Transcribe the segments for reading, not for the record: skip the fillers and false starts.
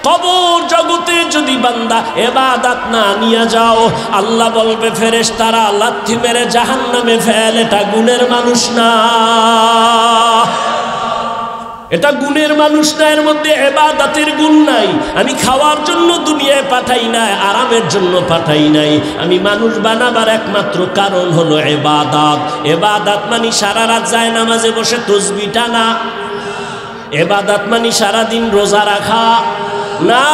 কবর জগতে যদি বান্দা ইবাদত না নিয়ে যাও, আল্লাহ বলবে ফেরেশতারা লাথি মেরে জাহান্নামে ফেল, এটা গুণের মানুষ না, এটা গুণের মানুষ না, এর মধ্যে ইবাদতের গুণ নাই। আমি খাওয়ার জন্য দুনিয়ায় পাঠাই নাই, আরামের জন্য পাঠাই নাই। আমি মানুষ বানাবার একমাত্র কারণ হলো ইবাদত। ইবাদত মানে সারা রাত যায় নামাজে বসে তাসবিহ টানা, ইবাদত মানে সারাদিন রোজা রাখা না।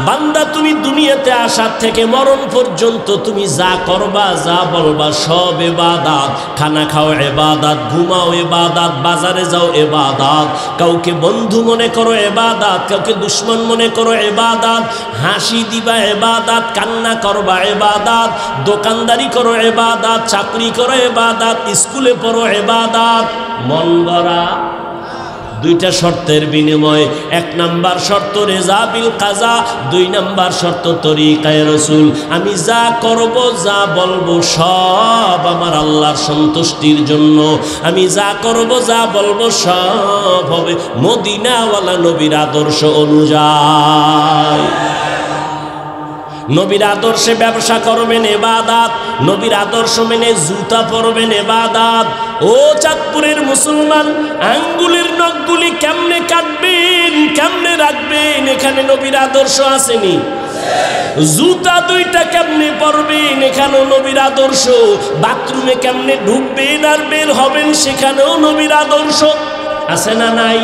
বান্দা তুমি দুনিয়াতে আসার থেকে মরণ পর্যন্ত তুমি যা করবা, যা বলবা সব ইবাদত। খানা খাও ইবাদত, ঘুমাও ইবাদত, বাজারে যাও ইবাদত, কাউকে বন্ধু মনে করো ইবাদত, কাউকে দুশ্মন মনে করো ইবাদত, হাসি দিবা ইবাদত, কান্না করবা ইবাদত, দোকানদারি করো ইবাদত, চাকরি করো ইবাদত, স্কুলে পড়ো ইবাদত। মন গড়া দুইটা শর্তের বিনিময়ে, এক নাম্বার শর্ত রেজা বিল কাজা, দুই নাম্বার শর্ত তরিকায়ে রাসূল। আমি যা করব, যা বলবো সব আমার আল্লাহর সন্তুষ্টির জন্য। আমি যা করব, যা বলবো সব হবে মদিনাওয়ালা নবীর আদর্শ অনুযায়ী। নবীর আদর্শে ব্যবসা করবেন ইবাদত, নবীর আদর্শ মেনে জুতা পরবেন ইবাদত। ও চাঁদপুরের মুসলমান, আঙ্গুলের নখগুলি কেমনে কাটবেন, কেমনে রাখবেন, এখানে নবীর আদর্শ আসেনি? জুতা দুইটা কেমনে পরবেন, এখানেও নবীর আদর্শ। বাথরুমে কেমনে ঢুকবেন আর বের হবেন, সেখানেও নবীর আদর্শ আছে না নাই?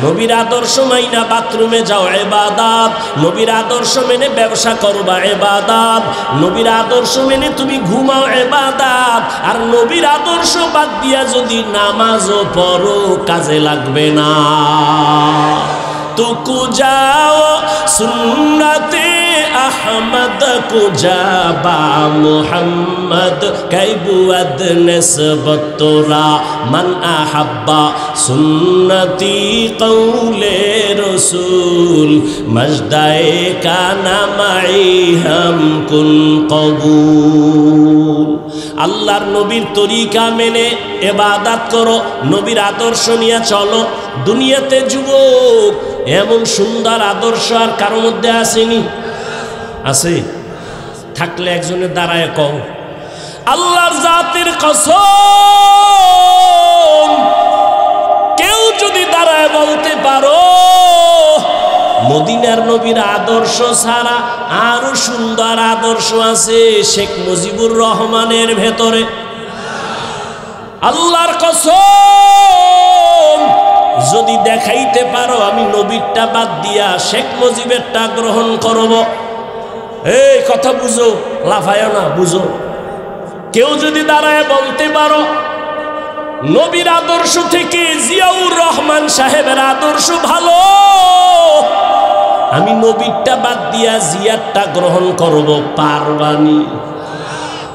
নবীর আদর্শ মাইনা বাথরুমে যাও ইবাদত, নবীর আদর্শ মেনে ব্যবসা করবা ইবাদত, নবীর আদর্শ মেনে তুমি ঘুমাও ইবাদত। আর নবীর আদর্শ বাদ দিয়া যদি নামাজও পড়ো, কাজে লাগবে না। তুকু যাও সুন্নতে আহমদ কো যাবা মুহাম্মদ কাইবুয়াদ নিসবত তোরা মান আহাব্বা সুন্নতি কৌলে রসুল মজদায়ে কানা মাই হাম কুন কবুল। আল্লাহর নবীর তরিকা মেনে ইবাদত করো, নবীর আদর্শ নিয়ে চলো। দুনিয়াতে যুবক এমন সুন্দর আদর্শ আর কারো মধ্যে আসেনি? আছে? থাকলে একজনের দাঁড়ায় কও, আল্লাহর জাতের কসম, কেউ যদি দাঁড়ায় বলতে পারো মদিনার নবীর আদর্শ ছাড়া আরো সুন্দর আদর্শ আছে শেখ মুজিবুর রহমানের ভেতরে, আল্লাহর কসম যদি দেখাইতে পারো আমি নবীরটা বাদ দিয়া শেখ মুজিবেরটা গ্রহণ করব। এই কথা বুঝো, লাফায় না, বুঝো। কেউ যদি দাঁড়ায় বলতে পারো নবীর আদর্শ থেকে জিয়াউর রহমান সাহেবের আদর্শ ভালো, আমি নবীরটা বাদ দিয়া জিয়ারটা গ্রহণ করব, পারবানি?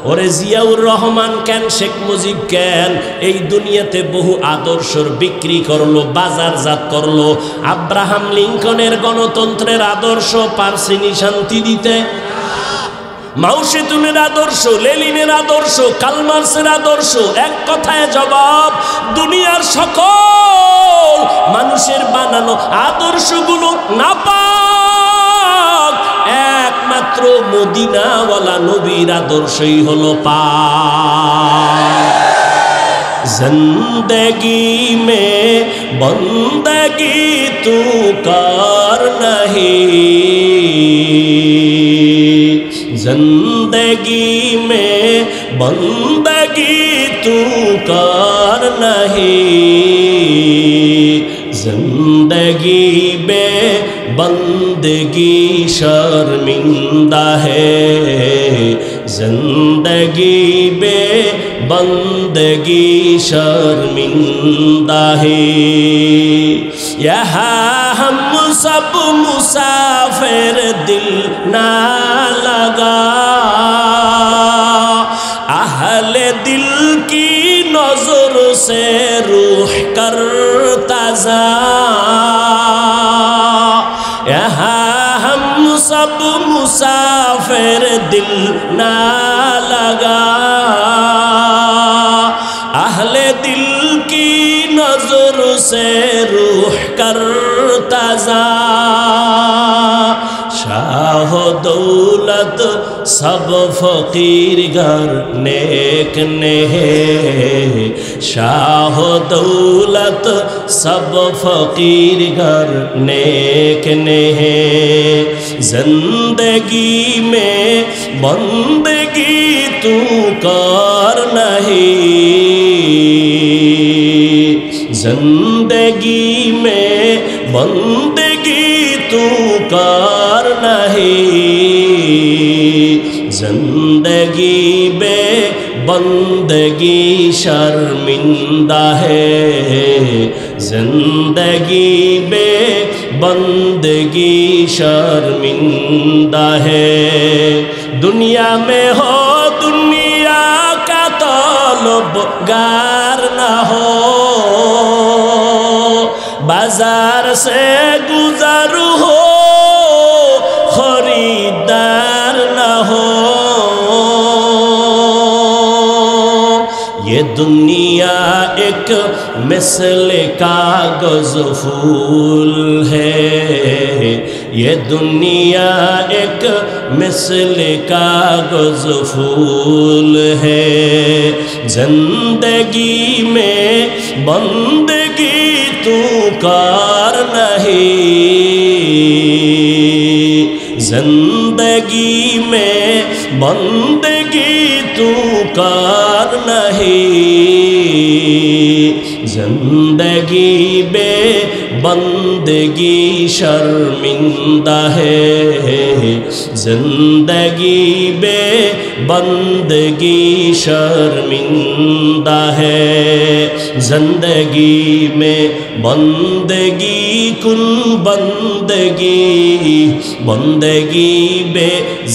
ওরে জিয়াউর রহমান কেন, শেখ মুজিব কেন, এই দুনিয়াতে বহু আদর্শর বিক্রি করলো, বাজারজাত করলো। আব্রাহাম লিঙ্কনের গণতন্ত্রের আদর্শ পারসিনি শান্তি দিতে? মাও সেতুনের আদর্শ, লেনিনের আদর্শ, কার্ল মার্ক্সের আদর্শ, এক কথায় জবাব, দুনিয়ার সকল মানুষের বানানো আদর্শগুলো নাপাক, একমাত্র মদিনাওয়ালা নবীর আদর্শই হলো পাক। জিন্দগি মে বন্দগি তু কর নহি, जिंदगी में बंदगी तू कर नहीं, जिंदगी में बंदगी शर्मिंदा है, जिंदगी में बंदगी शर्मिंदा है। यहाँ हम सब मुसाफिर दिल ना लगा, अहले दिल की नजर से रूह करता जा, यहाँ हम सब मुसाफिर दिल ना लगा, अहले दिल की नजर से रूह करता जा। शाह दौलत सब फकीर घर नेक ने शाह दौलत सब फकीर घर नेक ने जिंदगी में बंदगी तू कर नहीं जिंदगी में बंदगी तू कर नहीं जिंदगी बे बंदगी शर्मिंदा है जिंदगी बे बंदगी शर्मिंदा है दुनिया में हो दुनिया का तलबगार ना हो बाजार से गुजर हो खरीदार ना हो ये दुनिया एक मिसल कागज फूल है ये दुनिया एक मिसल कागज फूल है जिंदगी में बंदगी तू कर नहीं जिंदगी में बंदगी तू कर नहीं जिंदगी बे बंदगी शर्मिंदा है जिंदगी बे बंदगी शर्मिंदा है जिंदगी में बंदगी कुन बंदगी बंदगी बे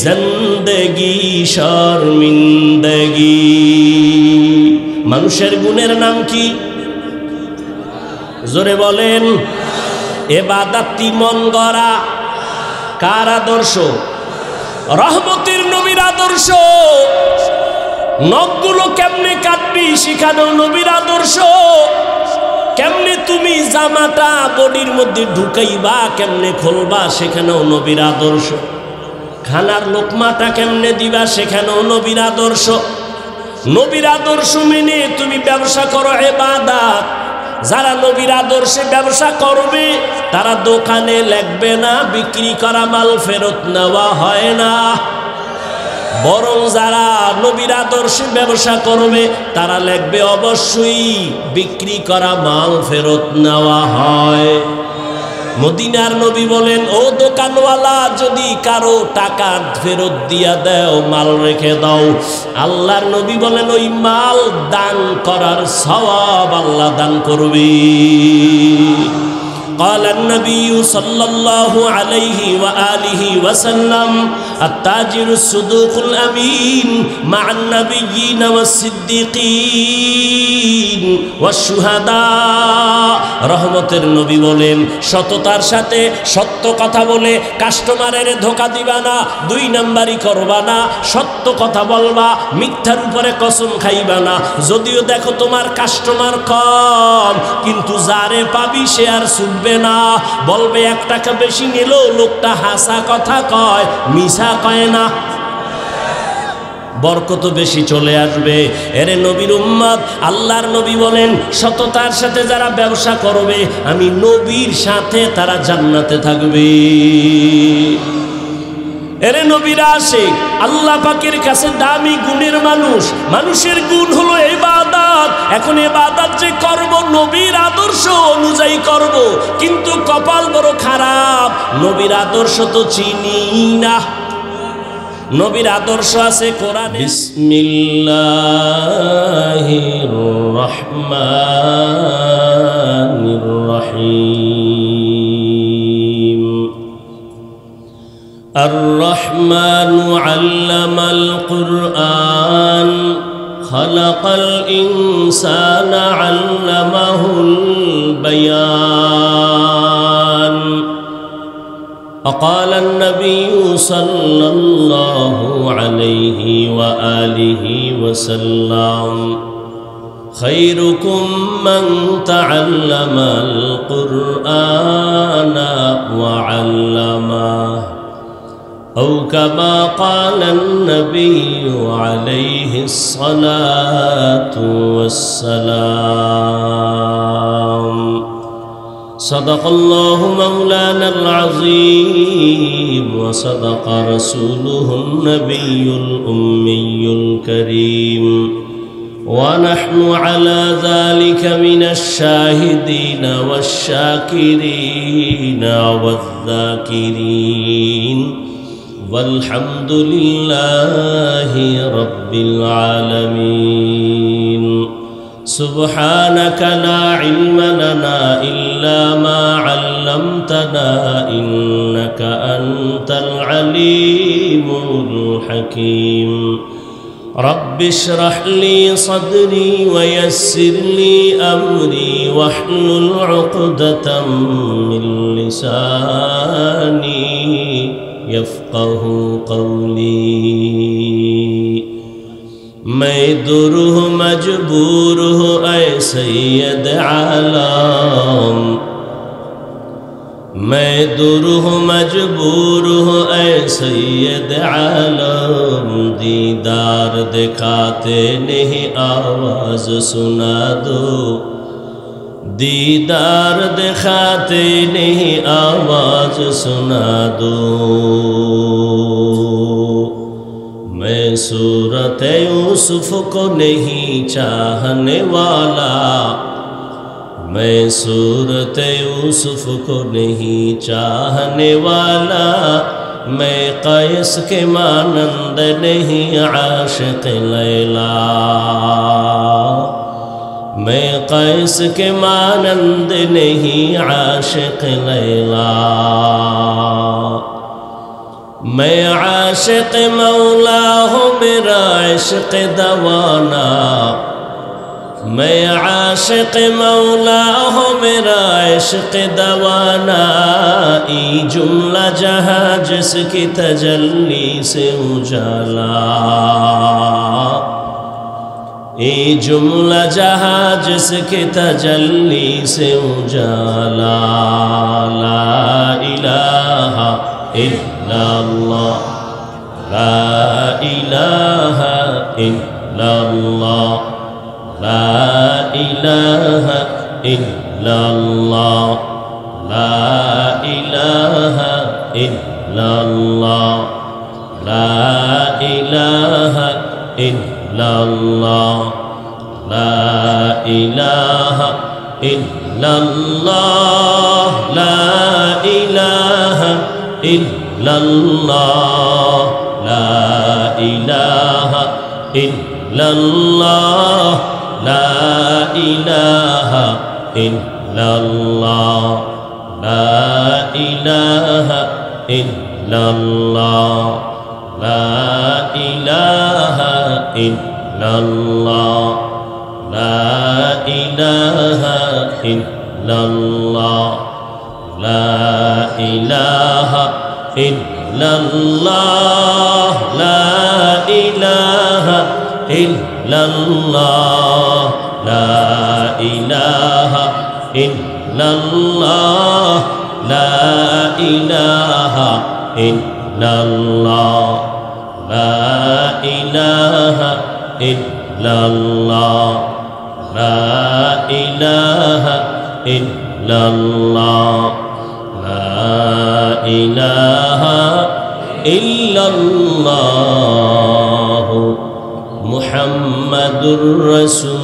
जिंदगी शर्मिंदगी মানুষের গুণের নাম কি জোরে বলেন ইবাদতি মন গড়া কার আদর্শ রহমতের নবীর আদর্শ নখগুলো কেমনে কাটবি সেখানেও নবীর আদর্শ কেমনে তুমি জামাটা বডির মধ্যে ঢুকাইবা কেমনে খুলবা সেখানেও নবীর আদর্শ খানার লোকমাটা কেমনে দিবা সেখানেও নবীর আদর্শ নবীর আদর্শ মেনে তুমি ব্যবসা করো ইবাদত যারা নবীর আদর্শে ব্যবসা করবে তারা দোকানে লাগবে না বিক্রি করা মাল ফেরত নেওয়া হয় না বরং যারা নবীর আদর্শে ব্যবসা করবে তারা লাগবে অবশ্যই বিক্রি করা মাল ফেরত নেওয়া হয় মদিনার নবী বলেন ও দোকানওয়ালা যদি কারো টাকা ফেরত দিয়া দাও মাল রেখে দাও আল্লাহর নবী বলেন ওই মাল দান করার সওয়াব আল্লাহ দান করবে قال النبي صلى الله عليه وآله وسلم التاجر الصدوق الأمين مع النبيين والصديقين والشهداء রহমতের নবী বলেন সততার সাথে সত্য কথা বলে কাস্টমারের ধোঁকা দিবা না দুই নাম্বারি করবা না সত্য কথা বলবা মিথ্যার উপরে কসম খাইবা না যদিও দেখো তোমার কাস্টমার কম কিন্তু যারে পাবি সে আর ছুটবে না বলবে 1 টাকা বেশি নিল লোকটা হাসা কথা কয় মিছা কয় না বরকত বেশি চলে আসবে এরে নবীর উম্মত আল্লাহর নবী বলেন সততার সাথে যারা ব্যবসা করবে আমি নবীর সাথে তারা জান্নাতে থাকবে এরে নবীরা আসে আল্লাহ পাকের কাছে দামি গুণের মানুষ মানুষের গুণ হলো ইবাদত এখন ইবাদত যে করব নবীর আদর্শ অনুযায়ী করব কিন্তু কপাল বড় খারাপ নবীর আদর্শ তো চিনি না নবীর আদর্শ আছে কোরআনে বিসমিল্লাহির রহমানির রহিম الرحمن علم القرآن خلق الإنسان علمه البيان وقال النبي صلى الله عليه وآله وسلم خيركم من تعلم القرآن وعلمه أو كما قال النبي عليه الصلاة والسلام. صدق الله مولانا العظيم وصدق رسوله النبي الأمي الكريم، ونحن على ذلك من الشاهدين والشاكرين والذاكرين، والحمد لله رب العالمين. سبحانك لا علم لنا إلا ما علمتنا إنك أنت العليم الحكيم. رب اشرح لي صدري ويسر لي أمري واحلل عقدة من لساني يفقه قولي. मैं दुरूह मजबूर हूँ ऐ सैयद आलम, मैं दुरूह मजबूर हूँ ऐ सैयद आलम। दीदार दिखाते नहीं आवाज़ सुना दो, दीदार दिखाते नहीं आवाज़ सुना दो। मैं सूरत यूसुफ को नहीं चाहने वाला, मैं सूरत यूसुफ को नहीं चाहने वाला। मैं कैस के मानंद नहीं आशिक़ लैला, मैं कैस के मानंद नहीं आशिक़ लैला। मैं आशिक़ मौला हूँ मेरा इश्क़ दवाना, मैं आशिक़ मौला हूँ मेरा इश्क़ दवाना। ई जुमला जहाँ जिसकी तजल्ली से उजाला, ई जुमला जहाँ जिसकी तजल्ली से उजाला। ला इलाहा इल्लल्लाह, ला इलाहा इल्लल्लाह, ला इलाहा इल्लल्लाह, ला इलाहा इल्लल्लाह, ला इलाहा इल्लल्लाह, ला इलाहा इल्लल्लाह, ला इलाहा इल्लल्लाह, ला इलाहा इल्लल्लाह, ला इलाहा इल्लल्लाह, ला इलाहा इल्लल्लाह, ला इलाहा इल्लल्लाह, ला इलाहा इल्लल्लाह, ला इलाहा इल्लल्लाह, ला इलाहा इल्लल्लाह, ला इलाहा इल्लल्लाह, ला इलाहा इल्लल्लाह, ला इलाहा इल्लल्लाह, ला इलाहा इल्लल्लाह, ला इलाहा इल्लल्लाह मुहम्मदुर रसूलुल्लाह।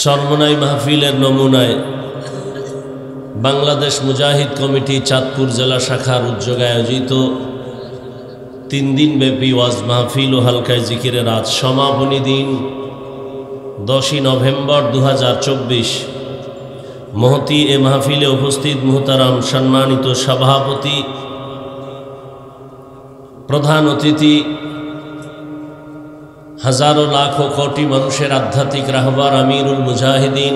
চরমনাই মাহফিলের নমুনায় বাংলাদেশ মুজাহিদ কমিটি চাঁদপুর জেলা শাখার উদ্যোগে আয়োজিত 3 দিনব্যাপী ওয়াজ মাহফিল ও হালকায় জিকিরের আজ সমাপনী দিন 10 নভেম্বর 2024। মহতি এ মাহফিলে উপস্থিত মুহতারাম সম্মানিত সভাপতি, প্রধান অতিথি, হাজারো লাখো কোটি মানুষের আধ্যাত্মিক রাহবার আমিরুল মুজাহিদিন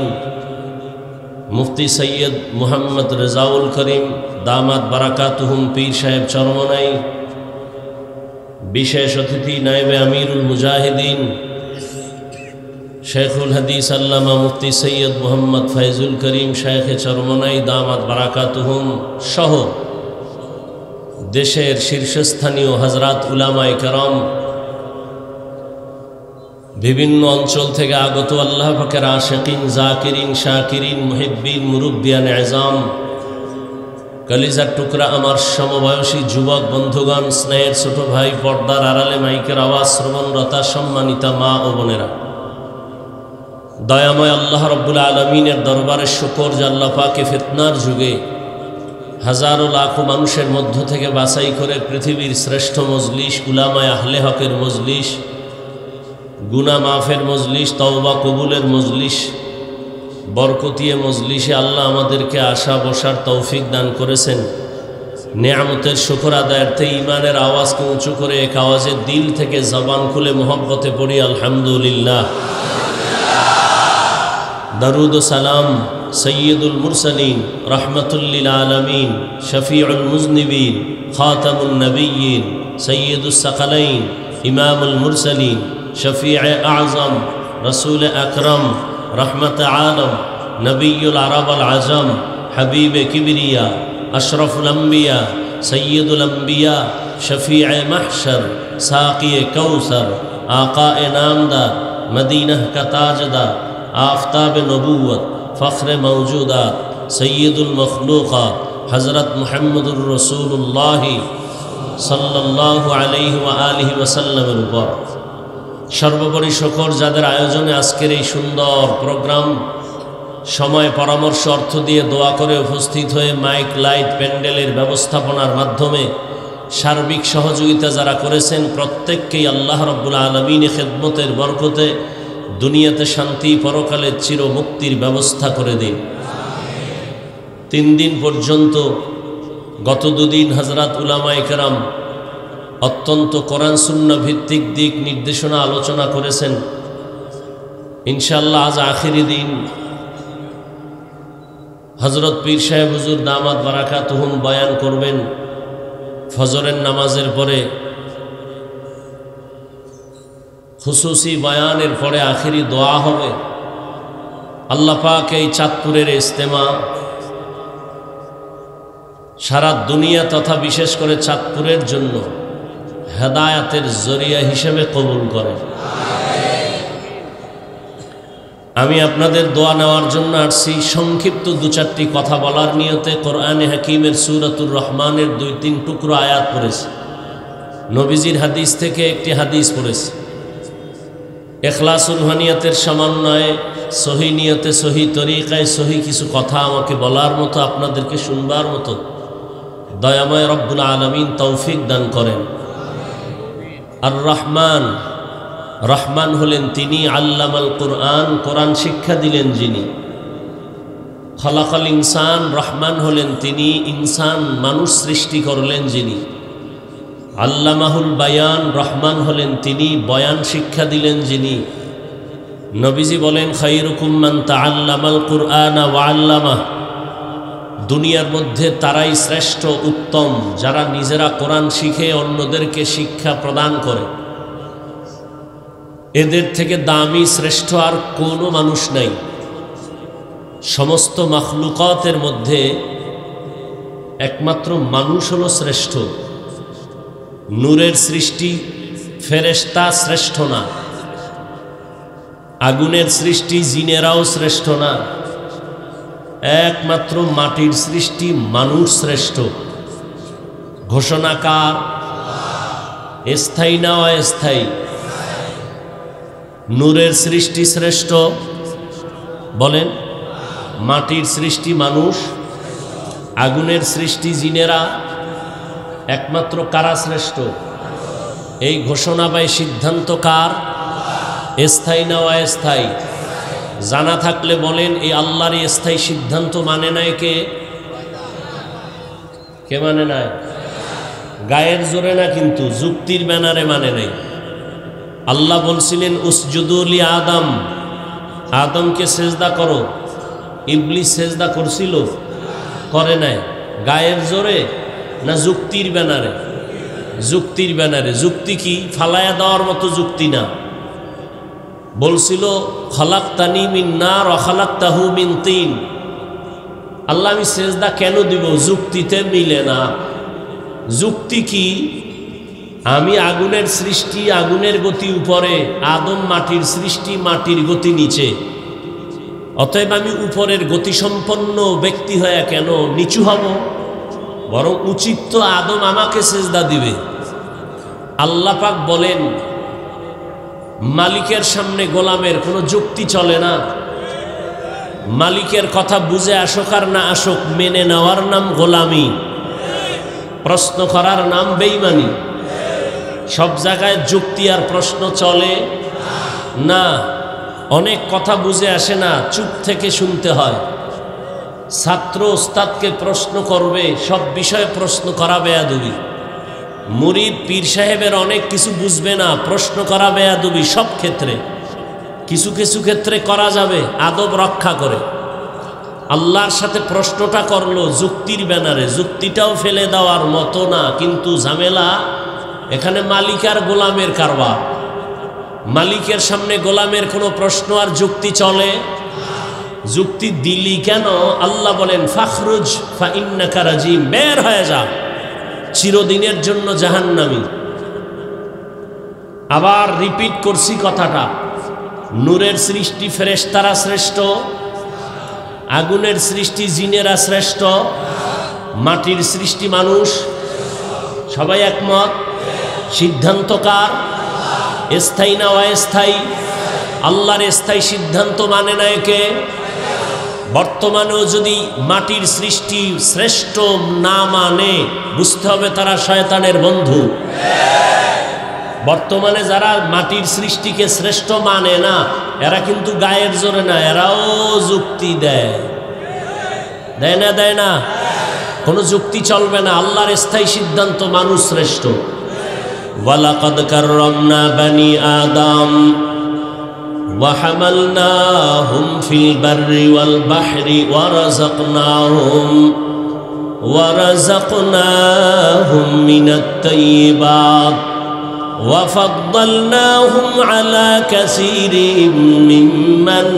মুফতি সৈয়দ মুহাম্মদ রেজাউল করিম দামাত বারাকাতুহুম পীর সাহেব চরমনাই, বিশেষ অতিথি নায়েবে আমিরুল মুজাহিদিন শেখুল হাদিস আল্লামা মুফতি সৈয়দ মোহাম্মদ ফয়জুল করিম শায়েখে চরমনাই দামাত বারাকাতুহুম সহ দেশের শীর্ষস্থানীয় হযরত উলামায়ে কেরাম, বিভিন্ন অঞ্চল থেকে আগত আল্লাহ পাকের আশিকিন, জাকিরিন, শাকিরিন, মুহিব্বিন, মুরব্বিয়ান আযম, কলিজার টুকরা আমার সমবয়সী যুবক বন্ধুগণ, স্নেহের ছোট ভাই, পর্দার আড়ালে মাইকের আওয়াজ শ্রবণরতা সম্মানিতা মা ও বোনেরা, দয়াময় আল্লাহ রব্বুল আলমিনের দরবারে শুকর যে আল্লাহ পাকে ফিতনার যুগে হাজারো লাখো মানুষের মধ্য থেকে বাছাই করে পৃথিবীর শ্রেষ্ঠ মজলিস, উলামায়ে আহলে হকের মজলিস, গুনাহ মাফের মজলিস, তওবা কবুলের মজলিস, বরকতিয়ে মজলিসে আল্লাহ আমাদেরকে আসা বসার তৌফিক দান করেছেন। নেয়ামতের শুকর আদায়ার্থে ঈমানের আওয়াজকে উঁচু করে এক আওয়াজে দিল থেকে জবান খুলে মোহব্বতে পড়ি আলহামদুলিল্লাহ। দরুদ ও সালাম সৈয়দুল মুরসালিন, রহমতুল লিল আলামিন, শফিউল মুজনিবিন, খাতামুন নবিয়্যিন, সৈয়দুস সাকালাইন, ইমামুল মুরসালিন, শফিয়ে আযম, রসুল আকরম, রহমত আলম, নবিয়ুল আরব আল আজম, হাবিব কিবরিয়া, আশরফুল আম্বিয়া, সৈয়দুল আম্বিয়া, শফিয়ে মাহশর, সাকিয়ে কৌসর, আকায়ে নামদার, মদিনাহ কা তাজদার, आफताब नबूवत, फ़ख्र मौजूदात, सैयदुल मखलूक़ात, हज़रत मुहम्मदुर रसूलुल्लाह सल्लल्लाहु अलैहि व आलिहि वसल्लमेर উপর সর্বোপরি শুকর যাদের আয়োজনে আজকের এই সুন্দর প্রোগ্রাম, সময় পরামর্শ অর্থ দিয়ে দোয়া করে উপস্থিত হয়ে মাইক লাইট প্যান্ডেলের ব্যবস্থাপনার মাধ্যমে সার্বিক সহযোগিতা যারা করেছেন, প্রত্যেককেই আল্লাহ রাব্বুল আলামিনের খেদমতের বরকতে দুনিয়াতে শান্তি, পরকালে চির মুক্তির ব্যবস্থা করে দিন। 3 দিন পর্যন্ত গত 2 দিন হযরত উলামায়ে কেরাম অত্যন্ত কোরআন সুন্নাহ ভিত্তিক দিক নির্দেশনা আলোচনা করেছেন। ইনশাআল্লাহ আজ আখিরি দিন হযরত পীর সাহেব হুজুর দামাত বারাকাতুহুম বয়ান করবেন। ফজরের নামাজের পরে খুসুসি বয়ানের পরে আখিরি দোয়া হবে। আল্লাহ পাক এই চাঁদপুরের ইজতেমা সারা দুনিয়া তথা বিশেষ করে চাঁদপুরের জন্য হেদায়াতের জরিয়া হিসেবে কবুল করেন। আমি আপনাদের দোয়া নেওয়ার জন্য আসছি। সংক্ষিপ্ত 2-4টি কথা বলার নিয়তে কোরআনে হাকিমের সূরাতুর রহমানের 2-3 টুকরো আয়াত পড়েছি। নবীজির হাদিস থেকে একটি হাদিস পড়েছি। ইখলাসুল হানিয়াতের সমন্বয়ে সহি নিয়তে, সহি তরিকায়, সহি কিছু কথা আমাকে বলার মতো, আপনাদেরকে শুনবার মতো দয়াময় রব্বুল আলামিন তৌফিক দান করেন। আর রহমান, রহমান হলেন তিনি, আল্লামাল কুরআন, কোরআন শিক্ষা দিলেন যিনি। খলাকাল ইনসান, রহমান হলেন তিনি, ইনসান মানুষ সৃষ্টি করলেন যিনি। আল্লামাহুল বায়ান, রহমান হলেন তিনি, বয়ান শিক্ষা দিলেন যিনি। নবীজি বলেন খায়রুকুম মান তাআল্লামাল কুরআনা ওয়া আল্লামাহ, দুনিয়ার মধ্যে তারাই শ্রেষ্ঠ, উত্তম যারা নিজেরা কোরআন শিখে অন্যদেরকে শিক্ষা প্রদান করে। এদের থেকে দামি শ্রেষ্ঠ আর কোনো মানুষ নাই। সমস্ত মাখলুকাতের মধ্যে একমাত্র মানুষ হলো শ্রেষ্ঠ। নূরের সৃষ্টি ফেরেশতা শ্রেষ্ঠ না, আগুনের সৃষ্টি জিনেরাও শ্রেষ্ঠ না, একমাত্র মাটির সৃষ্টি মানুষ শ্রেষ্ঠ। ঘোষণা কার? স্থায়ী না অস্থায়ী? নূরের সৃষ্টি শ্রেষ্ঠ বলেন, মাটির সৃষ্টি মানুষ, আগুনের সৃষ্টি জিনেরা, একমাত্র কারা শ্রেষ্ঠ? এই ঘোষণা বা সিদ্ধান্ত কার? স্থায়ী না অস্থায়ী? জানা থাকলে বলেন এই আল্লাহর স্থায়ী সিদ্ধান্ত মানে নাই কে? কে মানে নাই? গায়ের জোরে না, কিন্তু যুক্তির ব্যানারে মানে নাই। আল্লাহ বলছিলেন উসজুদু লি আদম, আদমকে সেজদা করো। ইবলিস সেজদা করছিল? করে নাই। গায়ের জোরে না যুক্তির ব্যানারে? যুক্তির ব্যানারে। যুক্তি কি? ফালায়া দেওয়ার মতো যুক্তি না। বলছিল খলাকতানি মিন নার ওয়া খলাকতাহু মিন তিন। আল্লাহ আমি সেজদা কেন দিব? যুক্তিতে মিলে না। যুক্তি কি? আমি আগুনের সৃষ্টি, আগুনের গতি উপরে, আদম মাটির সৃষ্টি, মাটির গতি নিচে। অতএব আমি উপরের গতিসম্পন্ন ব্যক্তি হয়ে কেন নিচু হব? বরং উচিত তো আদম আমাকে সেজদা দিবে। আল্লাহ পাক বলেন মালিকের সামনে গোলামের কোনো যুক্তি চলে না। মালিকের কথা বুঝে আসুক আর না আসুক, মেনে নেওয়ার নাম গোলামি, প্রশ্ন করার নাম বেঈমানি। সব জায়গায় যুক্তি আর প্রশ্ন চলে না। অনেক কথা বুঝে আসে না, চুপ থেকে শুনতে হয়। ছাত্র ওস্তাদকে প্রশ্ন করবে, সব বিষয়ে প্রশ্ন করা বেয়াদবি। মুরিদ পীর সাহেবের অনেক কিছু বুঝবে না, প্রশ্ন করা বেয়াদবি। সব ক্ষেত্রে কিছু কিছু ক্ষেত্রে করা যাবে, আদব রক্ষা করে। আল্লাহর সাথে প্রশ্নটা করলো যুক্তির ব্যানারে, যুক্তিটাও ফেলে দেওয়ার মতো না, কিন্তু ঝামেলা এখানে মালিক আর গোলামের কারবার। মালিকের সামনে গোলামের কোনো প্রশ্ন আর যুক্তি চলে? যুক্তি দিলি কেন? আল্লাহ বলেন ফাখরুজ ফা ইন্নাকা রাজিম, বের হয়ে যা, চিরদিনের জন্য জাহান্নামী। আবার রিপিট করছি কথাটা, নূরের সৃষ্টি ফেরেশতারা শ্রেষ্ঠ, আগুনের সৃষ্টি জিনেরা শ্রেষ্ঠ, মাটির সৃষ্টি মানুষ। সবাই একমত? সিদ্ধান্তকার স্থায়ী না অস্থায়ী? আল্লাহর স্থায়ী সিদ্ধান্ত মানে না একে। বর্তমানেও যদি মাটির সৃষ্টি শ্রেষ্ঠ না মানে, বুঝতে হবে তারা শয়তানের বন্ধু। বর্তমানে যারা মাটির সৃষ্টিকে শ্রেষ্ঠ মানে না, এরা কিন্তু গায়ের জোরে না, এরাও যুক্তি দেয়। দেয় না? দেয় না? কোনো যুক্তি চলবে না। আল্লাহর স্থায়ী সিদ্ধান্ত মানুষ শ্রেষ্ঠ। ওয়ালাকাদ কাররামনা বানি আদম ওয়া হামালনাহুম ফিল বাররি ওয়াল বাহরি ওয়া রাযাকনাহুম মিনাত তাইয়্যিবাত ওয়া ফাদ্দালনাহুম আলা কাসীরিম মিম্মান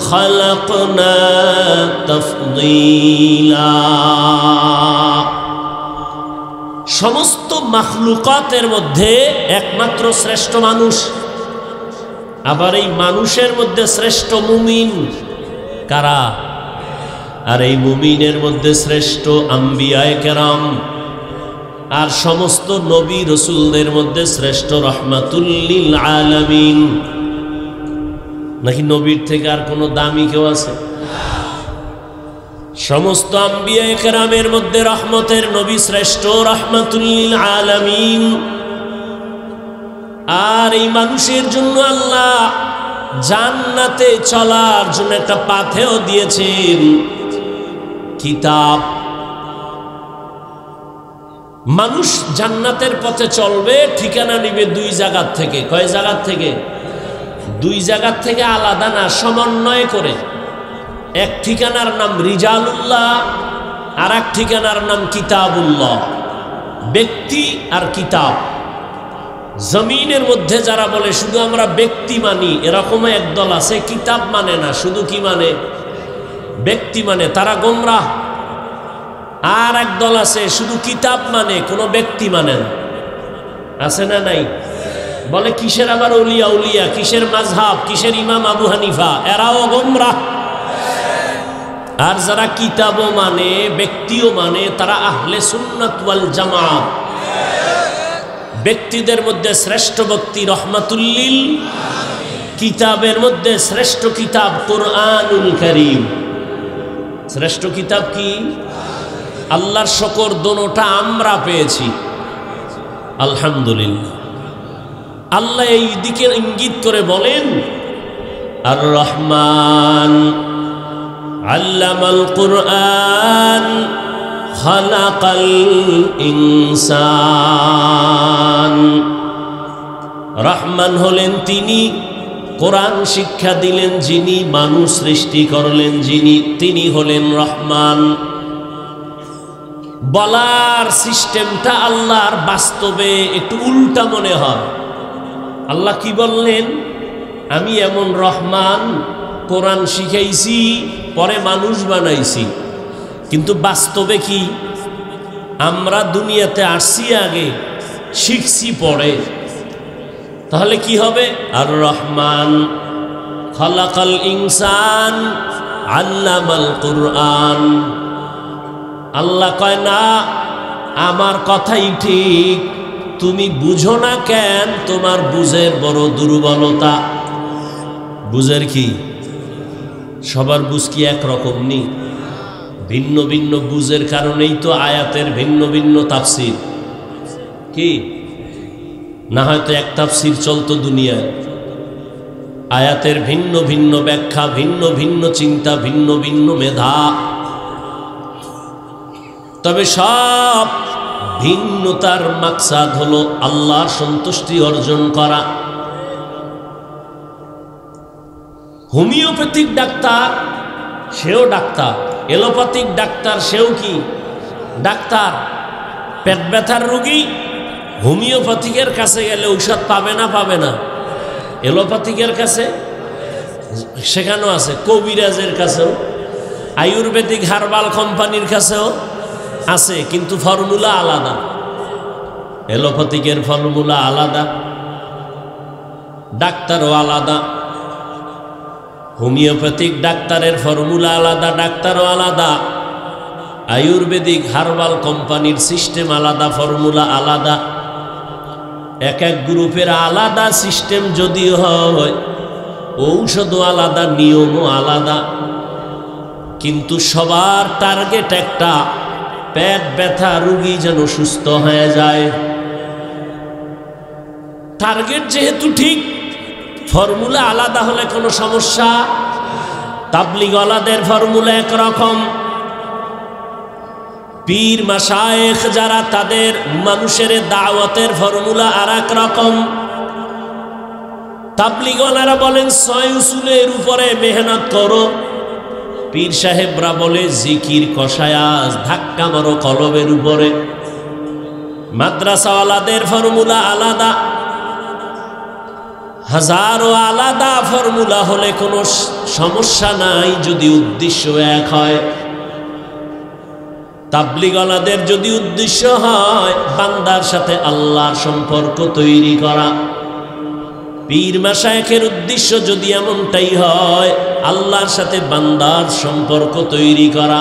খালাকনা তাফদীলা। সমস্ত মাখলুকাতের মধ্যে একমাত্র শ্রেষ্ঠ মানুষ। আবার এই মানুষের মধ্যে শ্রেষ্ঠ মুমিন কারা? আর এই মুমিনের মধ্যে শ্রেষ্ঠ আম্বিয়ায়ে কেরাম। আর সমস্ত নবী রসুলদের মধ্যে শ্রেষ্ঠ রহমাতুল লিল আলামিন। নাকি নবীর থেকে আর কোনো দামি কেউ আছে? সমস্ত আম্বিয়ায়ে কেরামের মধ্যে রহমতের নবী শ্রেষ্ঠ, রহমাতুল লিল আলামিন। আর এই মানুষের জন্য আল্লাহ জান্নাতে চলার জন্য একটা পাথেও দিয়েছেন, কিতাব। মানুষ জান্নাতের পথে চলবে, ঠিকানা নিবে দুই জায়গার থেকে। কয় জায়গার থেকে? দুই জায়গার থেকে আলাদা না, সমন্বয় করে। এক ঠিকানার নাম রিজালুল্লাহ, আর এক ঠিকানার নাম কিতাবুল্লাহ। ব্যক্তি আর কিতাব। জমিনের মধ্যে যারা বলে শুধু আমরা ব্যক্তি মানি, এরকম একদল আছে, কিতাব মানে না, শুধু কি মানে? ব্যক্তি মানে, তারা গোমরাহ। আর একদল আছে শুধু কিতাব মানে, কোনো ব্যক্তি মানে না। আছে না নাই? বলে কিসের আবার উলিয়া উলিয়া, কিসের মাযহাব, কিসের ইমাম আবু হানিফা, এরাও গোমরাহ। আর যারা কিতাবও মানে ব্যক্তিও মানে, তারা আহলে সুন্নাত ওয়াল জামাত। ব্যক্তিদের মধ্যে শ্রেষ্ঠ ব্যক্তি রহমাতুল লিল, কিতাবের মধ্যে শ্রেষ্ঠ কিতাব কুরআনুল কারীম। শ্রেষ্ঠ কিতাব কি? আল্লাহর শুকর, দোনোটা আমরা পেয়েছি, আলহামদুলিল্লাহ। আল্লাহ এই দিকে ইঙ্গিত করে বলেন আর রহমান আল্লামাল কুরআন খালাকাল ইনসান। রহমান হলেন তিনি, কোরআন শিক্ষা দিলেন যিনি, মানুষ সৃষ্টি করলেন যিনি, তিনি হলেন রহমান। বলার সিস্টেমটা আল্লাহর বাস্তবে একটু উল্টা মনে হয়। আল্লাহ কি বললেন? আমি এমন রহমান, কোরআন শিখাইছি, পরে মানুষ বানাইছি। কিন্তু বাস্তবে কি? আমরা দুনিয়াতে আসছি আগে, শিখছি পরে। তাহলে কি হবে? আর রহমান খালাকাল ইনসান আল্লামাল কুরআন। আল্লাহ কয় না, আমার কথাই ঠিক, তুমি বুঝো না কেন? তোমার বুঝের বড় দুর্বলতা। বুঝের কি? সবার বুঝ কি একরকম নেই? ভিন্ন ভিন্ন বুঝের কারণেই তো আয়াতের ভিন্ন ভিন্ন তাফসির। কি না, হয়তো এক তাফসির চলতো দুনিয়ায়। আয়াতের ভিন্ন ভিন্ন ব্যাখ্যা, ভিন্ন ভিন্ন চিন্তা, ভিন্ন ভিন্ন মেধা। তবে সব ভিন্নতার মাকসাদ হলো আল্লাহর সন্তুষ্টি অর্জন করা। হোমিওপ্যাথিক ডাক্তার, সেও ডাক্তার। এলোপ্যাথিক ডাক্তার, সেও কি ডাক্তার। পেট ব্যথার রোগী হোমিওপ্যাথিকের কাছে গেলে ঔষধ পাবে না? পাবে না। এলোপ্যাথিকের কাছে সেখানেও আছে, কবিরাজের কাছেও, আয়ুর্বেদিক হার্বাল কোম্পানির কাছেও আছে, কিন্তু ফর্মুলা আলাদা। এলোপ্যাথিকের ফর্মুলা আলাদা, ডাক্তারও আলাদা। হোমিওপ্যাথিক ডাক্তারের ফর্মুলা আলাদা, ডাক্তারও আলাদা। আয়ুর্বেদিক হার্বাল কোম্পানির সিস্টেম আলাদা, ফর্মুলা আলাদা। এক এক গ্রুপের আলাদা সিস্টেম যদিও হয়, ঔষধও আলাদা, নিয়মও আলাদা, কিন্তু সবার টার্গেট একটা, পেট ব্যথা রোগী যেন সুস্থ হয়ে যায়। টার্গেট যেহেতু ঠিক, ফর্মুলা আলাদা হলে কোনো সমস্যা। তাবলীগওয়ালাদের ফর্মুলা একরকম, পীর মাশায়েখ যারা, তাদের মানুষের দাওয়াতের ফর্মুলা আর এক রকম। তাবলীগওয়ালারা বলেন 6 উসুলের উপরে মেহনত করো, পীর সাহেবরা বলে জিকির কষায়াজ, ধাক্কা মারো কলবের উপরে। মাদ্রাসাওয়ালাদের ফর্মুলা আলাদা, হাজারো আলাদা ফর্মুলা হলে কোনো সমস্যা নাই যদি উদ্দেশ্য এক হয়। তাবলীগওয়ালাদের যদি উদ্দেশ্য হয় বান্দার সাথে আল্লাহর সম্পর্ক তৈরি করা, পীর মাশায়েখের উদ্দেশ্য যদি এমনটাই হয় আল্লাহর সাথে বান্দার সম্পর্ক তৈরি করা,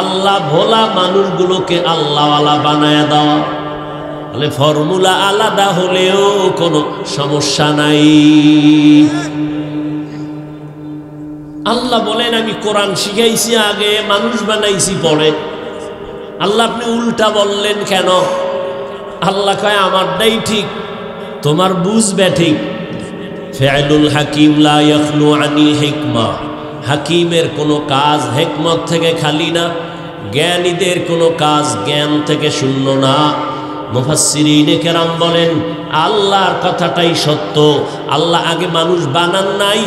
আল্লাহ ভোলা মানুষগুলোকে আল্লাহওয়ালা বানায় দেওয়া, তাহলে ফর্মুলা আলাদা হলেও কোনো সমস্যা নাই। আল্লাহ বলেন আমি কোরআন শিখাইছি আগে, মানুষ বানাইছি পরে। আল্লাহ আপনি উল্টা বললেন কেন? আল্লাহ কয় আমারটাই ঠিক, তোমার বুঝবে ঠিক। ফিআলুল হাকিম লা ইয়াখলু আনিল হিকমা, হাকিমের কোনো কাজ হিকমত থেকে খালি না, জ্ঞানীদের কোনো কাজ জ্ঞান থেকে শূন্য না। মুফাসসিরিনে কেরাম বলেন আল্লাহর কথাটাই সত্য। আল্লাহ আগে মানুষ বানান নাই,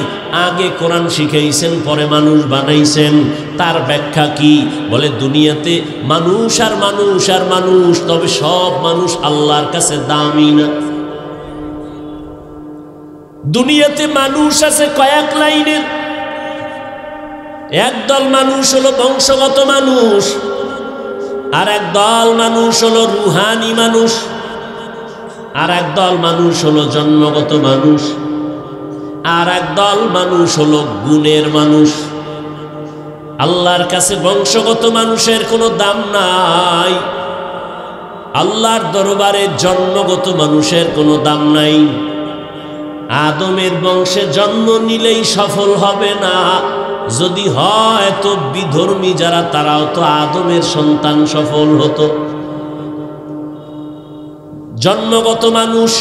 আগে কোরআন শিখাইছেন, পরে মানুষ বানাইছেন। তার ব্যাখ্যা কি? বলে দুনিয়াতে মানুষ আর মানুষ আর মানুষ, তবে সব মানুষ আল্লাহর কাছে দামি না। দুনিয়াতে মানুষ আছে কয়েক লাইনের। একদল মানুষ হলো বংশগত মানুষ, আর একদল মানুষ হলো রুহানি মানুষ, আর একদল মানুষ হলো জন্মগত মানুষ, আর একদল মানুষ হলো গুণের মানুষ। আল্লাহর কাছে বংশগত মানুষের কোনো দাম নাই, আল্লাহর দরবারে জন্মগত মানুষের কোনো দাম নাই। আদমের বংশে জন্ম নিলেই সফল হবে না, যদি হয় তো বিধর্মী যারা তারাও তো আদমের সন্তান, সফল হতো। জন্মগত মানুষ,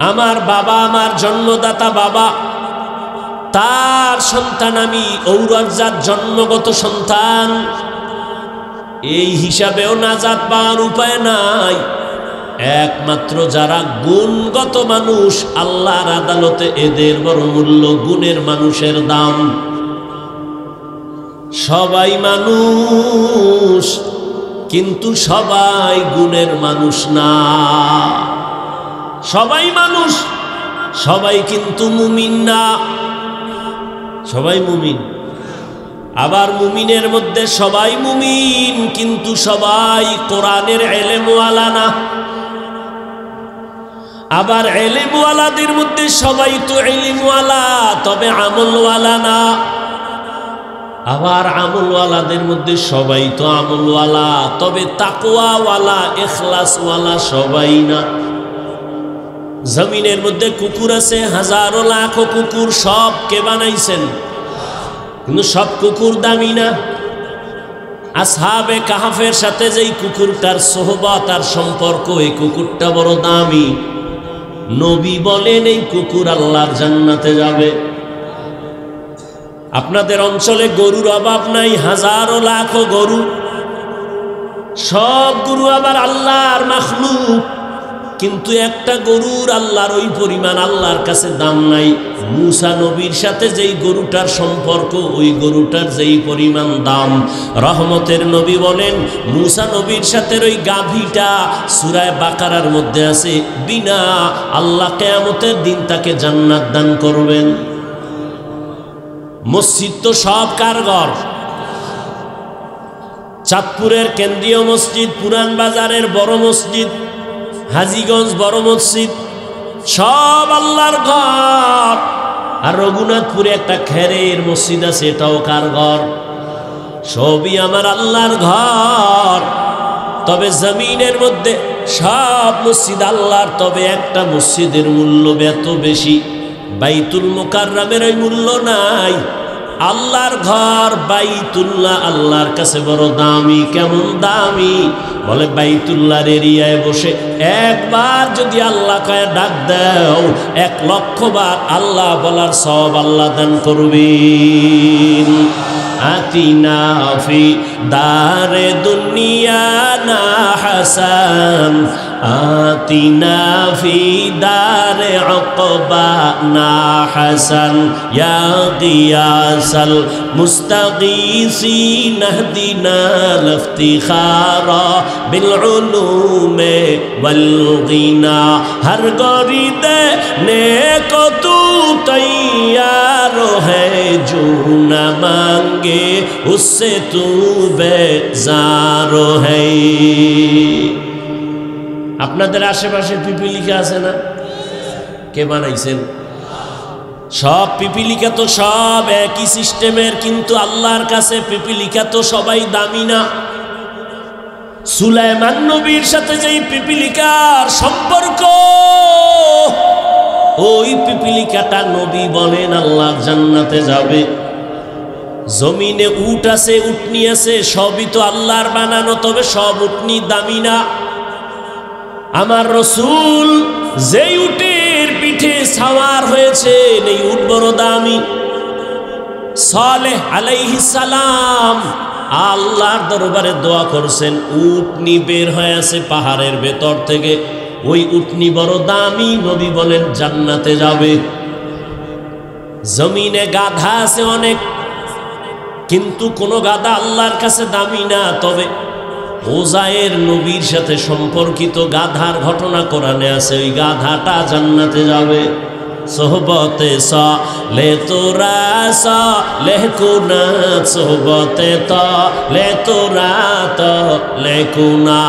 আমার বাবা, আমার জন্মদাতা বাবা, তার সন্তান আমি, ঔরজাত জন্মগত সন্তান, এই হিসাবেও নাজাত পাওয়ার উপায় নাই। একমাত্র যারা গুণগত মানুষ, আল্লাহর আদালতে এদের বড় মূল্য, গুণের মানুষের দাম। সবাই মানুষ কিন্তু সবাই গুণের মানুষ না। সবাই মানুষ সবাই কিন্তু মুমিন না। সবাই মুমিন। আবার মুমিনের মধ্যে সবাই মুমিন, কিন্তু সবাই কোরআনের ইলমওয়ালা না। আবার ইলমওয়ালাদের মধ্যে সবাই তো ইলমওয়ালা, তবে আমলওয়ালা না। আবার আমলওয়ালাদের মধ্যে সবাই তো আমলওয়ালা, তবে তাকওয়াওয়ালা ইখলাসওয়ালা সবাই না। জমিনের মধ্যে কুকুর আছে, হাজারো লাখো কুকুর, সব কে বানাইছেন? কিন্তু সব কুকুর দামি না। আসহাবে কাহাফের সাথে যেই কুকুরটার সোহবত আর সম্পর্ক, এই কুকুরটা বড় দামি। নবী বলেন এই কুকুর আল্লাহর জান্নাতে যাবে। আপনাদের অঞ্চলে গরুর অভাব নাই, হাজারো লাখো গরু, সব গরু আবার আল্লাহর মাখলুক, কিন্তু একটা গরুর আল্লাহর ওই পরিমাণ আল্লাহর কাছে দাম নাই। মুসা নবীর সাথে যেই গরুটার সম্পর্ক, ওই গরুটার যেই পরিমাণ দাম, রহমতের নবী বলেন মুসা নবীর সাথে ওই গাভীটা সূরা বাকারার মধ্যে আছে, বিনা আল্লাহ কিয়ামতের দিন তাকে জান্নাত দান করবেন। মসজিদ তো সব কার ঘর? চাঁদপুরের কেন্দ্রীয় মসজিদ, পুরান বাজারের বড় মসজিদ, হাজীগঞ্জ বড় মসজিদ, সব আল্লাহর ঘর। আর রঘুনাথপুরে একটা খেরের মসজিদ আছে, এটাও কার ঘর? সবই আমার আল্লাহর ঘর। তবে জমিনের মধ্যে সব মসজিদ আল্লাহর, তবে একটা মসজিদের মূল্য এত বেশি, বাইতুল মুকাররমের ওই মূল্য নাই। আল্লাহর ঘর বাইতুল্লাহ আল্লাহর কাছে বড় দামি। কেমন দামি? বলে বাইতুল্লাহর এরিয়ায় বসে একবার যদি আল্লাহ কয়ে ডাক দাও, 1,00,000 বার আল্লাহ বলার সওয়াব আল্লাহ দান করবেন। আতিনা ফি দারে দুনিয়া না হাসান, আতিনা ফি দারে উকবা না হাসান, ইয়া গিয়াসাল মুস্তাগীসিন ইহদিনা লিফতিখারা বিল উলুমে ওয়াল গিনা। হর গরিদে নেকো তু তৈয়ার হ্যায়, জো না মাঙ্গে উসসে তু বেজার হ্যায়। আপনাদের আশেপাশে পিপিলিকা আছে না? কে বানাইছেন? সব পিপিলিকা তো সব একই সিস্টেমের, কিন্তু আল্লাহর কাছে পিপিলিকা তো সবাই দামি না। সুলাইমান নবীর সাথে যেই পিপিলিকার সম্পর্ক, ওই পিপিলিকাটা নবী বলেন আল্লাহর জান্নাতে যাবে। জমিনে উট আছে, উটনি আছে, সবই তো আল্লাহর বানানো, তবে সব উটনি দামি না। আমার রসুল যেই উটের পিঠে সাওয়ার হয়েছেন, এই উট বড় দামি। সালেহ আলাইহিস সালাম আল্লাহর দরবারে দোয়া করছেন, উটনি বের হয়ে আছে পাহাড়ের ভেতর থেকে, ওই উটনি বড় দামি, নবী বলেন জান্নাতে যাবে। জমিনে গাধা আছে অনেক, কিন্তু কোন গাধা আল্লাহর কাছে দামি না। তবে ওজায়ের নবীর সাথে সম্পর্কিত গাধার ঘটনা কোরআনে আছে, ওই গাধাটা জান্নাতে যাবে। সোহবতে লে তোরা লেকুনা, সোহবতে লে তোরা লেকুনা।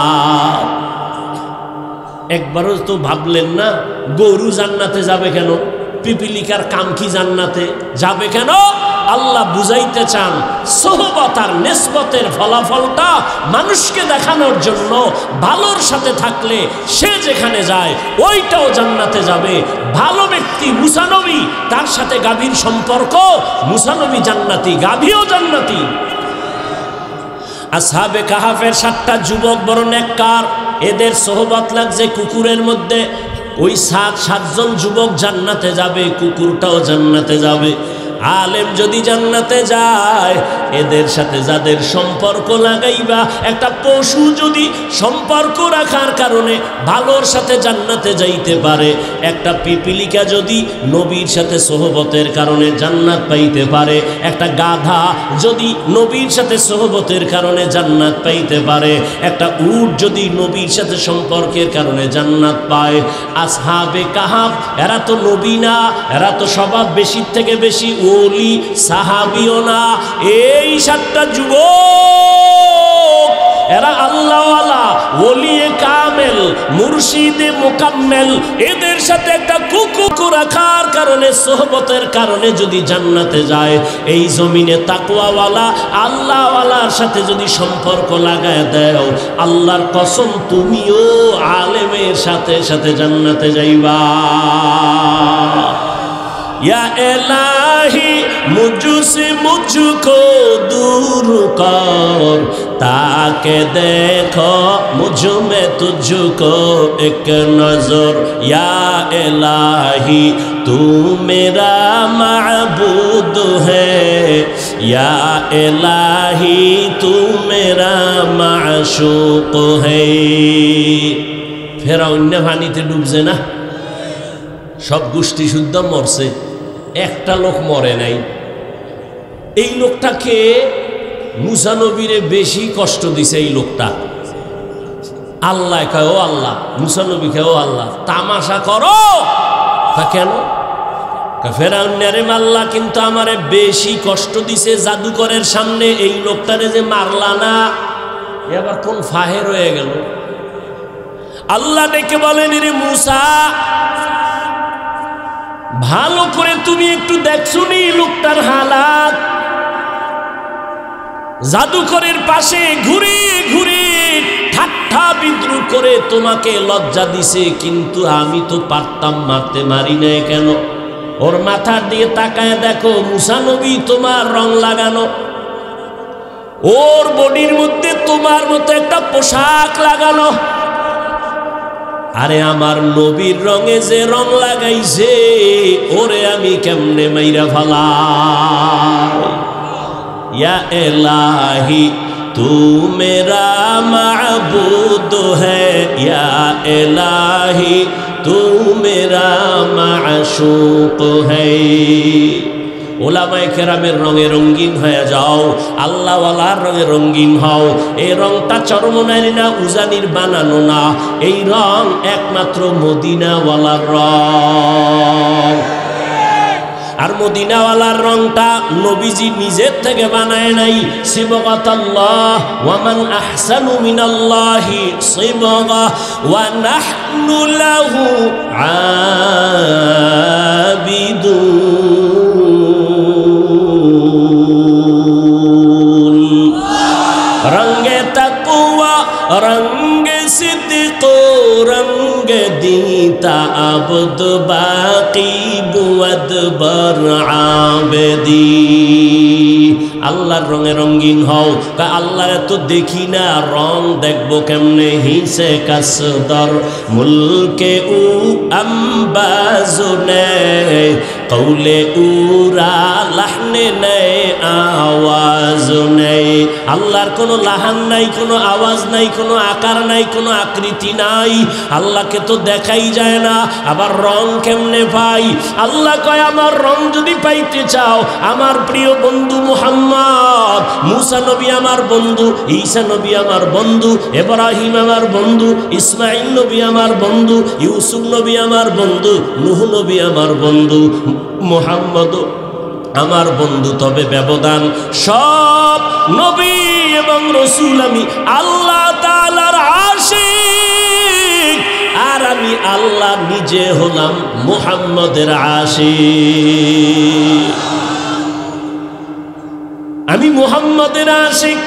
একবারও তো ভাবলেন না গরু জান্নাতে যাবে কেন? পিপিলিকার কাম কি জান্নাতে যাবে কেন? আল্লাহ বুঝাইতে চান সোহবত আর নিসবতের ফলাফলটা মানুষকে দেখানোর জন্য, ভালোর সাথে থাকলে সে যেখানে যায় ওইটাও জান্নাতে যাবে। ভালো ব্যক্তি মুসা নবী, তার সাথে গাভীর সম্পর্ক, মুসা নবী জান্নাতি, গাভীও জান্নাতি। আসহাবে কাহাফের 7টা যুবক বড় নেককার, এদের সোহবত লাগছে কুকুরের মধ্যে। ওই 7জন যুবক জান্নাতে যাবে, কুকুরটাও জান্নাতে যাবে। আলেম যদি জান্নাতে যায়, এদের সাথে যাদের সম্পর্ক লাগাইবা, একটা পশু যদি সম্পর্ক রাখার কারণে ভালোর সাথে জান্নাতে যাইতে পারে, একটা পিপিলিকা যদি নবীর সাথে সোহবতের কারণে জান্নাত পাইতে পারে, একটা গাধা যদি নবীর সাথে সোহবতের কারণে জান্নাত পাইতে পারে, একটা উট যদি নবীর সাথে সম্পর্কের কারণে জান্নাত পায়, আসহাবে কাহাফ এরা তো নবী না, এরা তো স্বভাব বেশির থেকে বেশি ওলি সাহাবিও না, এই 7টা যুবক এরা আল্লাহওয়ালা, ওলিয়ে কামেল, মুর্শিদে মুকাম্মেল, এদের সাথে একটা কুকুর রাখার কারণে, সোহবতের কারণে যদি জান্নাতে যায়, এই জমিনে তাকওয়াওয়ালা আল্লাহওয়ালার সাথে যদি সম্পর্ক লাগায় দাও, আল্লাহর কসম তুমিও আলেমের সাথে সাথে জান্নাতে যাইবা। या इलाही मुझसे मुझको दूर कर, ताके देखो मुझ में तुझको एक नजर, या इलाही तू मेरा माबूद है, या इलाही तू मेरा माशूक है। ফেরাউন পানিতে ডুবছে না, সব গোষ্ঠী শুদ্ধ মরছে, একটা লোক মরে নাই। এই লোকটাকে মুসা নবীরে বেশি কষ্ট দিছে। এই লোকটা আল্লাহ কয়, ও আল্লাহ, মুসা নবী কয়, ও আল্লাহ তামাশা করো। কেন? ফেরাউনের আল্লাহ কিন্তু আমারে বেশি কষ্ট দিছে জাদুকরের সামনে, এই লোকটারে যে মারলা না, এবার কোন ফাহের হয়ে গেল। আল্লাহ ডেকে বলেন, রে মুসা, ভালো করে তুমি একটু দেখছো নি লোকটার হালাত? জাদুকরের পাশে ঘুরে ঘুরে ঠাট্টা বিদ্রুপ করে তোমাকে লজ্জা দিছে, কিন্তু আমি তো পারতাম মারতে, মারি নাই কেন? ওর মাথার দিয়ে তাকায় দেখো, মুসা নবী তোমার রং লাগানো, ওর বডির মধ্যে তোমার মতো একটা পোশাক লাগানো। আরে আমার নবীর রঙে যে রং লাগাইছে, ওরে আমি কেমনে মাইরা ফালাই। ইয়া ইলাহি তু মেরা মাবুদ হ্যায়, ইয়া ইলাহি তু মেরা মাশূক হ্যায়। ওলামায়ে কেরামের রঙে রঙিন হয়ে যাও, আল্লাহওয়ালার রঙে রঙিন হও। এই রংটা চরমনাইর না, উজানির বানানো না, এই রং একমাত্র মদিনাওয়ালার রং। আর মদিনাওয়ালার রংটা নবীজি নিজের থেকে বানায় নাই। সিবগাতাল্লাহ ওয়া মান আহসানু মিনাল্লাহি সিবগা ওয়া নাহনু লাহু আবিদুন। রঙ্গে তাকওয়া, রঙ্গে সিদ্দিক, রঙ্গে দীতা আবদ বাকি বুয়াদ বর আবেদি। আল্লাহর রঙে রঙিন হও। আল্লাহ তো দেখি না, রং দেখবো কেমনে? হিসে কাসদর মুলকে উ আম্বাজুনে, কৌলে উরা লাহনে নেই আওয়াজ নেই। আল্লাহর কোনো লাহান নাই, কোনো আওয়াজ নাই, কোনো আকার নাই, কোনো আকৃতি নাই। আল্লাহকে তো দেখাই যায় না, আবার রং কেমনে পাই? আল্লাহ কয়, আমার রং যদি পাইতে চাও, আমার প্রিয় বন্ধু মুহাম্মদ, মুসা নবী আমার বন্ধু, ঈসা নবী আমার বন্ধু, ইব্রাহিম আমার বন্ধু, ইসমাইল নবী আমার বন্ধু, ইউসুফ নবী আমার বন্ধু, নূহ নবী আমার বন্ধু, মুহাম্মদ আমার বন্ধু। তবে ব্যবধান, সব নবী এবং রসুল আমি আল্লাহ তাআলার আশিক, আর আমি আল্লাহ নিজে হলাম মুহাম্মদের আশিক। আমি মুহাম্মদের আশিক।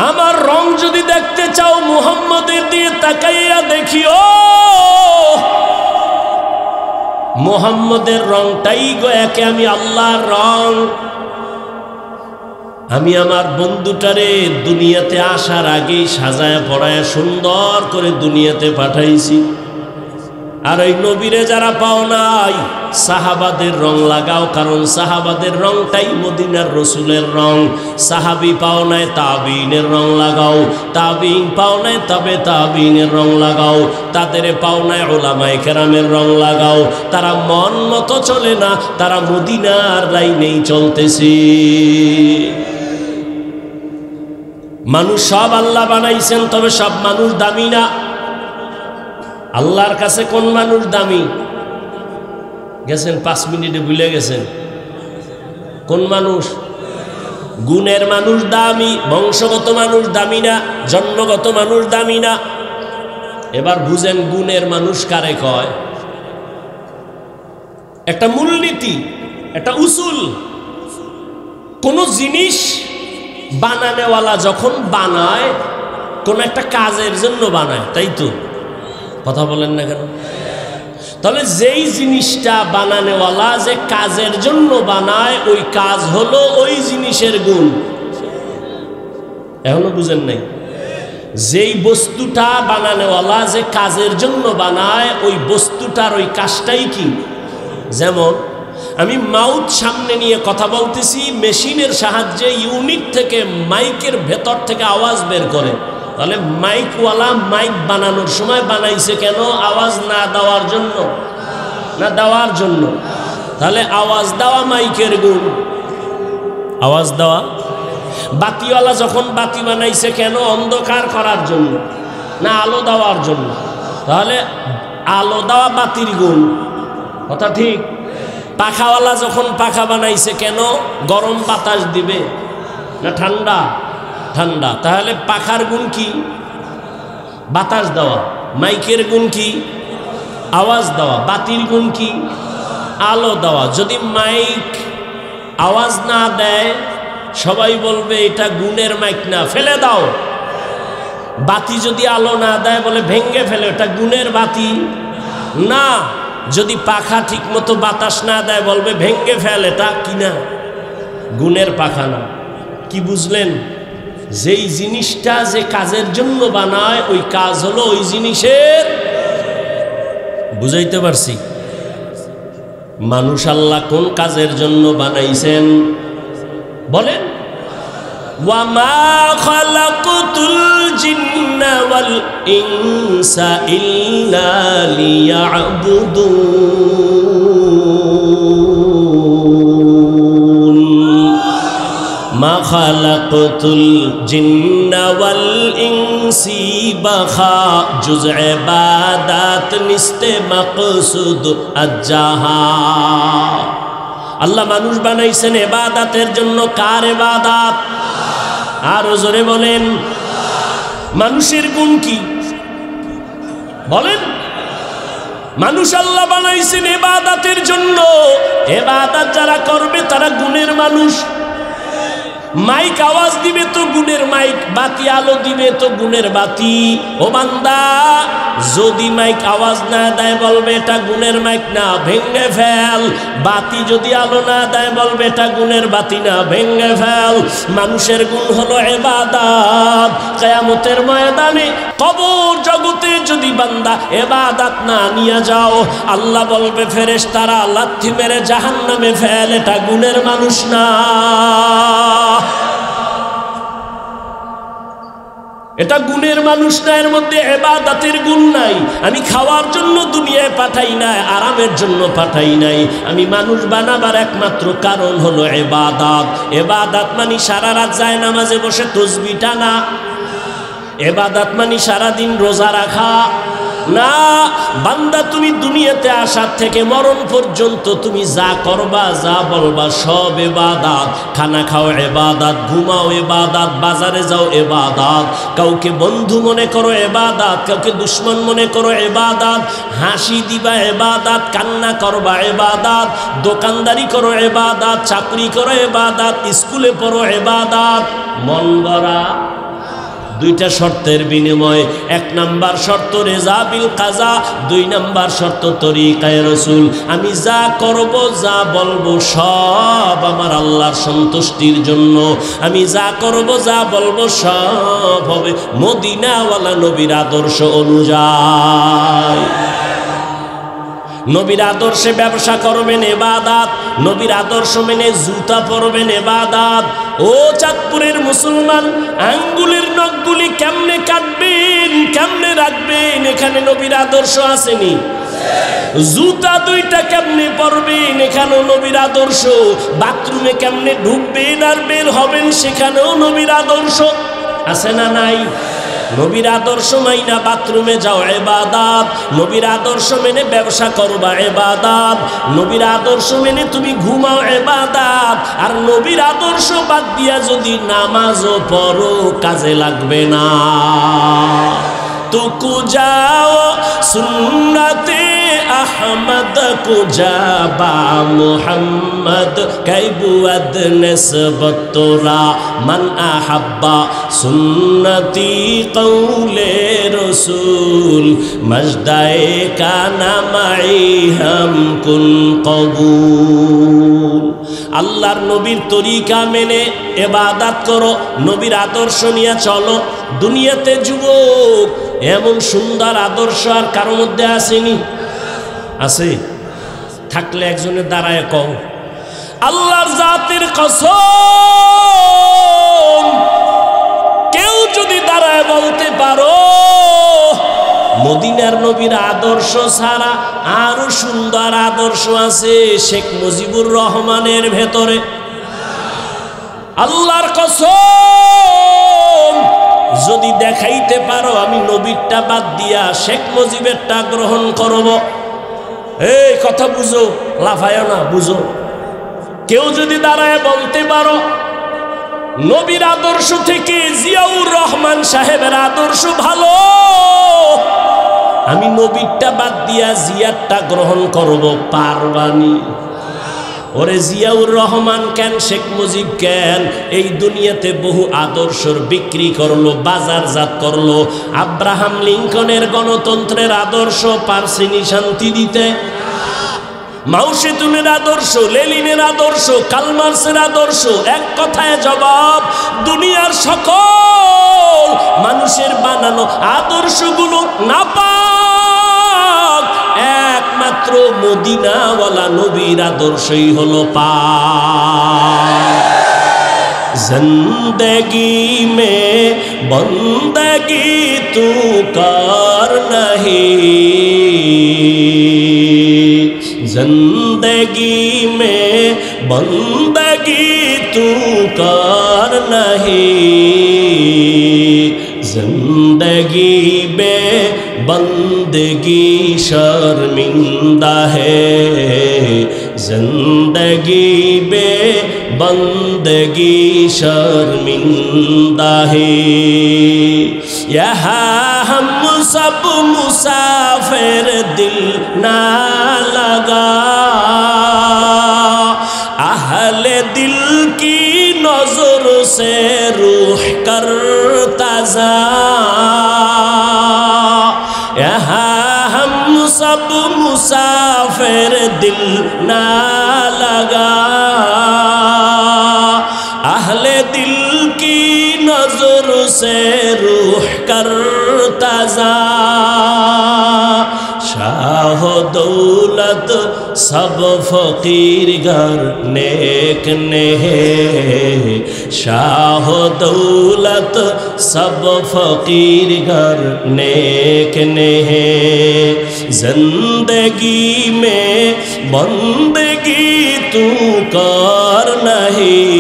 আমার রং যদি দেখতে চাও, মুহাম্মদের দিয়ে তাকাইয়া দেখিও। মুহাম্মদের রংটাই গোয়াকে আমি আল্লাহর রং। আমি আমার বন্ধুটারে দুনিয়াতে আসার আগেই সাজায় পড়ায় সুন্দর করে দুনিয়াতে পাঠাইছি। আর ওই নবীরে যারা পাও নাই, সাহাবাদের রং লাগাও, কারণ সাহাবাদের রংটাই মদিনার রসুলের রং। সাহাবি পাও নাই, তাবিনের রং লাগাও। তাবিন পাও নাই, তবে তাবিনের রং লাগাও। তাদের পাও নাই, উলামায়ে কেরামের রং লাগাও। তারা মন মতো চলে না, তারা মদিনার লাইনেই চলতেছে। মানুষ সব আল্লাহ বানাইছেন, তবে সব মানুষ দামি না। আল্লাহর কাছে কোন মানুষ দামি? গেছেন 5 মিনিটে ভুলে গেছেন। কোন মানুষ? গুণের মানুষ দামি, বংশগত মানুষ দামি না, জন্মগত মানুষ দামি না। এবার বুঝেন গুণের মানুষ কারে কয়। একটা মূলনীতি, একটা উসুল। কোন জিনিস বানানেওয়ালা যখন বানায়, কোন একটা কাজের জন্য বানায়, তাই তো? কথা বলেন না কেন? তাহলে যেই জিনিসটা বানানেওয়ালা যে কাজের জন্য বানায়, ওই কাজ হলো ওই জিনিসের গুণ। এখনো বুঝেন নাই? যেই বস্তুটা বানানেওয়ালা যে কাজের জন্য বানায়, ওই বস্তুটার ওই কাজটাই কি? যেমন আমি মাউথ সামনে নিয়ে কথা বলতেছি, মেশিনের সাহায্যে ইউনিট থেকে মাইকের ভেতর থেকে আওয়াজ বের করে। তাহলে মাইকওয়ালা মাইক বানানোর সময় বানাইছে কেন? আওয়াজ না দেওয়ার জন্য, না দেওয়ার জন্য? তাহলে আওয়াজ দেওয়া মাইকের গুণ, আওয়াজ দেওয়া। বাতিওয়ালা যখন বাতি বানাইছে কেন? অন্ধকার করার জন্য, না আলো দেওয়ার জন্য? তাহলে আলো দেওয়া বাতির গুণ, কথা ঠিক। পাখাওয়ালা যখন পাখা বানাইছে কেন? গরম বাতাস দিবে, না ঠান্ডা? ঠান্ডা। তাহলে পাখার গুণ কি? বাতাস দেওয়া। মাইকের গুণ কি? আওয়াজ দেওয়া। বাতির গুণ কি? আলো দেওয়া। যদি মাইক আওয়াজ না দেয়, সবাই বলবে এটা গুণের মাইক না, ফেলে দাও। বাতি যদি আলো না দেয়, বলে ভেঙ্গে ফেলে, এটা গুণের বাতি না। যদি পাখা ঠিক মতো বাতাস না দেয়, বলবে ভেঙ্গে ফেল, এটা কি না? গুণের পাখা না। কি বুঝলেন? যেই জিনিসটা যে কাজের জন্য বানায়, ওই কাজ হলো ওই জিনিসের। বুঝাইতে পারছি? মানুষ আল্লাহ কোন কাজের জন্য বানাইছেন বলেন? ওয়ামা খালাকতুল জিন্না ওয়াল ইনসা ইল্লা লিয়াবুদুন। মা খালাকতুল জিন্না ওয়াল ইনসি বাখা জুজ ইবাদাত নিস্তে মাকসুদ আজ্জাহা। আল্লাহ মানুষ বানাইছেন ইবাদতের জন্য। কার ইবাদত? আরো জোরে বলেন। মানুষের গুণ কি বলেন? মানুষ আল্লাহ বানাইছেন ইবাদতের জন্য। ইবাদত যারা করবে তারা গুণের মানুষ। মাইক আওয়াজ দিবে তো গুণের মাইক, বাতি আলো দিবে তো গুণের বাতি। ও বান্দা, যদি মাইক আওয়াজ না দেয়, বলবে এটা গুণের মাইক না, ভেঙ্গে ফেল। বাতি যদি আলো না দেয়, বলবে এটা গুণের বাতি না, ভেঙ্গে ফেল। মানুষের গুণ হলো ইবাদত। কিয়ামতের ময়দানে কবর জগতে যদি বান্দা ইবাদত না নিয়ে যাও, আল্লাহ বলবে ফেরেশতারা লাথি মেরে জাহান্নামে ফেল, এটা গুণের মানুষ না। এটা গুণের মানুষ না, এর মধ্যে ইবাদতের গুণ নাই। আমি খাওয়ার জন্য দুনিয়ায় পাঠাই নাই, আরামের জন্য পাঠাই নাই। আমি মানুষ বানাবার একমাত্র কারণ হলো ইবাদত। ইবাদত মানে সারা রাত যায় নামাজে বসে তাসবিহ টানা। ইবাদত মানে সারাদিন রোজা রাখা না। বান্দা, তুমি দুনিয়াতে আসার থেকে মরণ পর্যন্ত তুমি যা করবা, যা বলবা, সব ইবাদত। খানা খাও ইবাদত, ঘুমাও ইবাদত, বাজারে যাও ইবাদত, কাউকে বন্ধু মনে করো ইবাদত, কাউকে দুশ্মন মনে করো ইবাদত, হাসি দিবা ইবাদত, কান্না করবা ইবাদত, দোকানদারি করো ইবাদত, চাকরি করো ইবাদত, স্কুলে পড়ো ইবাদত। মন গড়া দুইটা শর্তের বিনিময়ে। 1 নাম্বার শর্ত রেজা বিল কাজা, 2 নাম্বার শর্ত তরিকায়ে রাসূল। আমি যা করব, যা বলবো, সব আমার আল্লাহর সন্তুষ্টির জন্য। আমি যা করব, যা বলবো, সব হবে মদিনাওয়ালা নবীর আদর্শ অনুযায়ী। নবীর আদর্শে ব্যবসা করবেন ইবাদত, নবীর আদর্শ মেনে জুতা পরবেন ইবাদত। ও চাঁদপুরের মুসলমান, আঙ্গুলের নখগুলি কেমনে কাটবেন, কেমনে রাখবেন, এখানে নবীর আদর্শ আসেনি? জুতা দুইটা কেমনে পরবেন, এখানেও নবীর আদর্শ। বাথরুমে কেমনে ঢুকবেন আর বের হবেন, সেখানেও নবীর আদর্শ আছে না নাই? নবীর আদর্শ মাইনা বাথরুমে যাও ইবাদত, নবীর আদর্শ মেনে ব্যবসা করবা ইবাদত, নবীর আদর্শ মেনে তুমি ঘুমাও ইবাদত। আর নবীর আদর্শ বাদ দিয়া যদি নামাজও পড়ো কাজে লাগবে না। तुकु जाओ सुन्नते अहमद को जाबा मुहम्मद कैबुअद नस्बत तोरा मन अहब्बा सुन्नती कौले रसूल मजदाए का नामाई हम कुन कबूल। আল্লাহর নবীর তরিকা মেনে ইবাদত করো, নবীর আদর্শ নিয়ে চলো। দুনিয়াতে যুবক এমন সুন্দর আদর্শ আর কারোর মধ্যে আসেনি? আছে? থাকলে একজনের দাঁড়ায় কও আল্লাহর জাতের কসম, কেউ যদি দাঁড়ায় বলতে পারো মদিনার নবীর আদর্শ ছাড়া আরো সুন্দর আদর্শ আছে শেখ মুজিবুর রহমানের ভেতরে, আল্লাহর কসম যদি দেখাইতে পারো আমি নবীরটা বাদ দিয়া শেখ মুজিবেরটা গ্রহণ করব। এই কথা বুঝো, লাফায় না, বুঝো। কেউ যদি দাঁড়ায় বলতে পারো নবীর আদর্শ থেকে জিয়াউর রহমান সাহেবের আদর্শ ভালো, আমি নবীরটা বাদ দিয়া জিয়ারটা গ্রহণ করব, পারবানি? ওরে জিয়াউর রহমান কেন, শেখ মুজিব কেন, এই দুনিয়াতে বহু আদর্শর বিক্রি করলো, বাজারজাত করলো। আব্রাহাম লিঙ্কনের গণতন্ত্রের আদর্শ পারসিনি শান্তি দিতে? মাও সেতুনের আদর্শ, লেনিনের আদর্শ, কালমার্সের আদর্শ, এক কথায় জবাব দুনিয়ার সকল মানুষের বানানো আদর্শগুলো নাপাক, একমাত্র মদিনাওয়ালা নবীর আদর্শই হলো পাক। जिंदगी में बंदगी तू कर नहीं, जिंदगी में बंदगी तू कर नहीं, जिंदगी में बंदगी शर्मिंदा है, जिंदगी में बंदगी शर्मिंदा है। यहाँ हम सब मुसाफिर दिल ना लगा, अहले दिल की नजर से रूह करता जा, यहाँ हम सब मुसाफिर दिल ना लगा, अहले दिल की नजर से रूह करता जा, शाह दौलत सब फकीर घर नेक ने है, शाह दौलत सब फकीर घर नेक ने है, जिंदगी में बंदगी तू कर नहीं,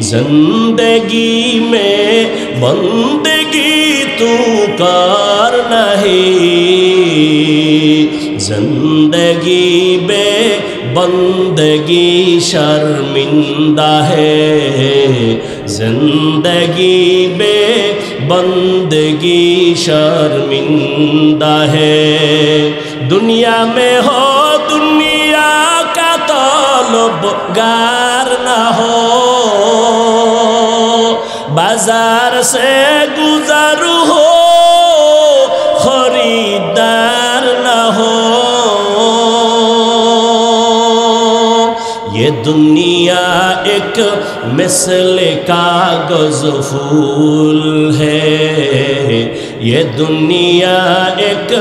जिंदगी में बंदगी तू कर नहीं, जिंदगी में बंदगी शर्मिंदा है, जिंदगी में बंदगी शर्मिंदा है। दुनिया में हो दुनिया का तलबगार न हो, बाजार से गुजर हो खरीदार न हो, ये दुनिया एक मिसल कागज फूल है, ये दुनिया एक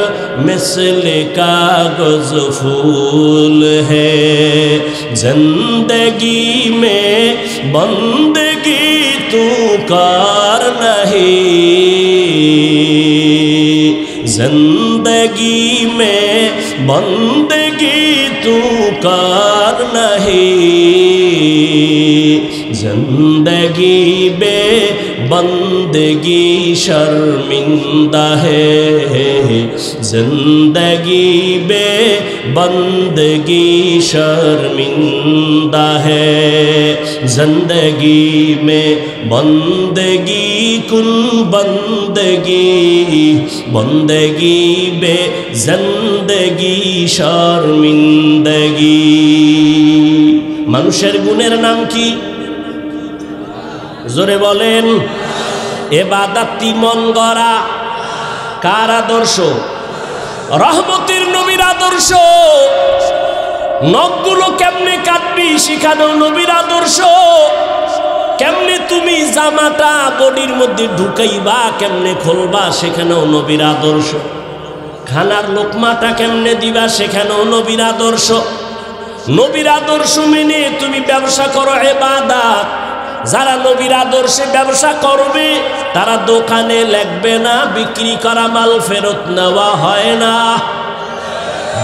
मिसल कागज फूल है। जिंदगी में बंदगी तू कर नहीं, जिंदगी में बंदगी तू कर नहीं, जिंदगी बे बंदगी शर्मिंदा है, जिंदगी बे बंदगी शर्मिंदा है। जिंदगी में बंदगी कुन बंदगी, बंदगी बे जिंदगी शर्मिंदगी। মানুষের গুণের নাম কি? জোরে বলেন। ইবাদতি মন গড়া কার আদর্শ? রহমতের নবীর আদর্শ। নখগুলো কেমনে কাটবি সেখানেও নবীর আদর্শ। কেমনে তুমি জামাটা বডির মধ্যে ঢুকাইবা, কেমনে খুলবা সেখানেও নবীর আদর্শ। খানার লোকমাটা কেমনে দিবা সেখানেও নবীর আদর্শ। নবীর আদর্শ মেনে তুমি ব্যবসা করো ইবাদত। যারা নবীর আদর্শে ব্যবসা করবে তারা দোকানে লাগবে না, বিক্রি করা মাল ফেরত নেওয়া হয় না।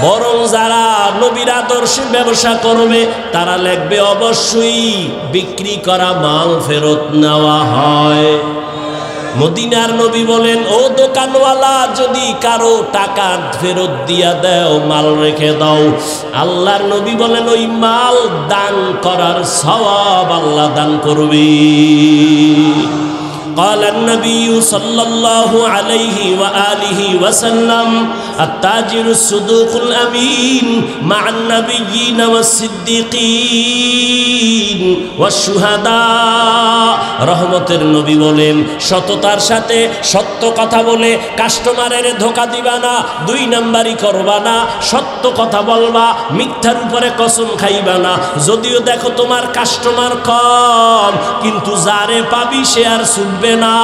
বরং যারা নবীর আদর্শে ব্যবসা করবে তারা লাগবে অবশ্যই বিক্রি করা মাল ফেরত নেওয়া হয়। মদিনার নবী বলেন, ও দোকানওয়ালা, যদি কারো টাকা ফেরত দিয়া দাও, মাল রেখে দাও, আল্লাহর নবী বলেন ওই মাল দান করার সওয়াব আল্লাহ দান করবে। قال النبي صلى الله عليه وآله وسلم التاجر الصدوق الأمين مع النبيين والصديقين والشهداء। রহমতের নবী বলেন, সততার সাথে সত্য কথা বলে কাস্টমারের ধোঁকা দিবা না, দুই নাম্বারি করবা না, সত্য কথা বলবা, মিথ্যার উপরে কসম খাইবা না। যদিও দেখো তোমার কাস্টমার কম, কিন্তু যারে পাবি সে আর ছুটবে না,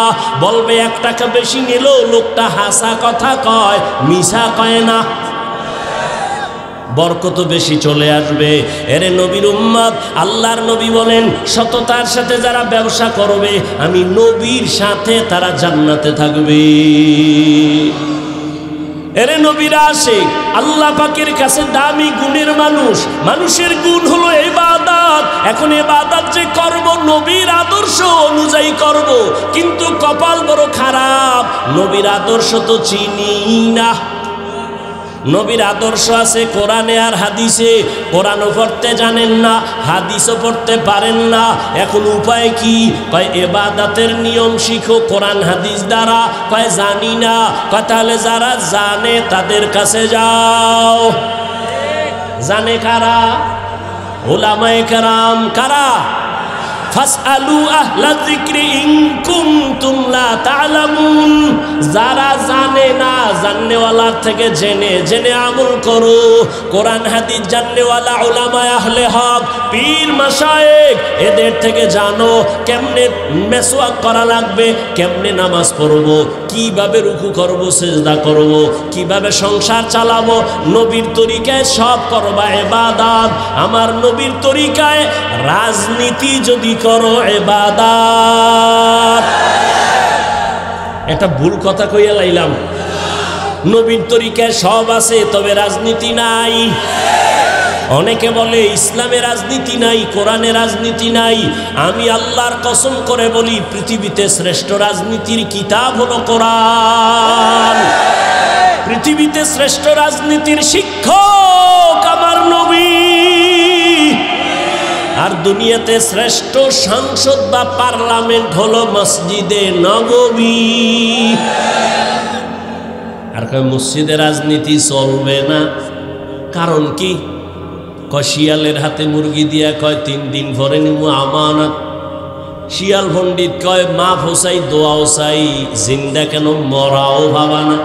বলবে 1 টাকা বেশি নিল, লোকটা হাসা কথা কয়, মিছা কয় না, বরকত বেশি চলে আসবে। এরে নবীর উম্মত, আল্লাহর নবী বলেন সততার সাথে যারা ব্যবসা করবে আমি নবীর সাথে তারা জান্নাতে থাকবে। এরে নবীরা আসে আল্লাহ পাকের কাছে দামি গুণের মানুষ। মানুষের গুণ হলো ইবাদত। এখন ইবাদত যে করব নবীর আদর্শ অনুযায়ী করব, কিন্তু কপাল বড় খারাপ, নবীর আদর্শ তো চিনি না। নবীর আদর্শ আছে কোরআনে আর হাদিসে, কোরআনও পড়তে জানেন না, হাদিসও পড়তে পারেন না। এখন উপায় কি? কয় ইবাদতের নিয়ম শিখো কোরআন হাদিস দ্বারা। কয় জানি না। কয় তাহলে যারা জানে তাদের কাছে যাও। জানে কারা? উলামায়ে কেরাম। কারা? ফাসআলু আহলা যিকরি ইন কুনতুম লা তা'লামুন। যারা জানে না, জাননেওয়ালার থেকে জেনে জেনে আমল করো। কোরআন হাদিস জাননেওয়ালা উলামায়ে আহলে হক, পীর মাশায়েখ, এদের থেকে জানো কেমনে মেসওয়াক করা লাগবে, কেমনে নামাজ পড়বো, কিভাবে রুকু করব, সিজদা করব, কিভাবে সংসার চালাবো। নবীর তরিকায় সব করবা ইবাদত। আমার নবীর তরিকায় রাজনীতি যদি করো ইবাদত। একটা ভুল কথা কইয়া লাইলাম। নবীর তরিকায় সব আছে, তবে রাজনীতি নাই। অনেকে বলে ইসলামে রাজনীতি নাই, কোরআনে রাজনীতি নাই। আমি আল্লাহর কসম করে বলি, পৃথিবীতে শ্রেষ্ঠ রাজনীতির কিতাব হলো কোরআন। পৃথিবীতে শ্রেষ্ঠ রাজনীতির শিক্ষক আমার নবী। আর দুনিয়াতে শ্রেষ্ঠ সংসদ বা পার্লামেন্ট হলো মসজিদে নববী। আর কয় মসজিদে রাজনীতি চলবে না, কারণ কি? শিয়ালের হাতে মুরগি দিয়া কয় 3 দিন পরে নিমু আমানত। শিয়াল পণ্ডিত কয় মাফ হোসাই, দোয়াও চাই, জিন্দা কেন মরাও ভাবা না।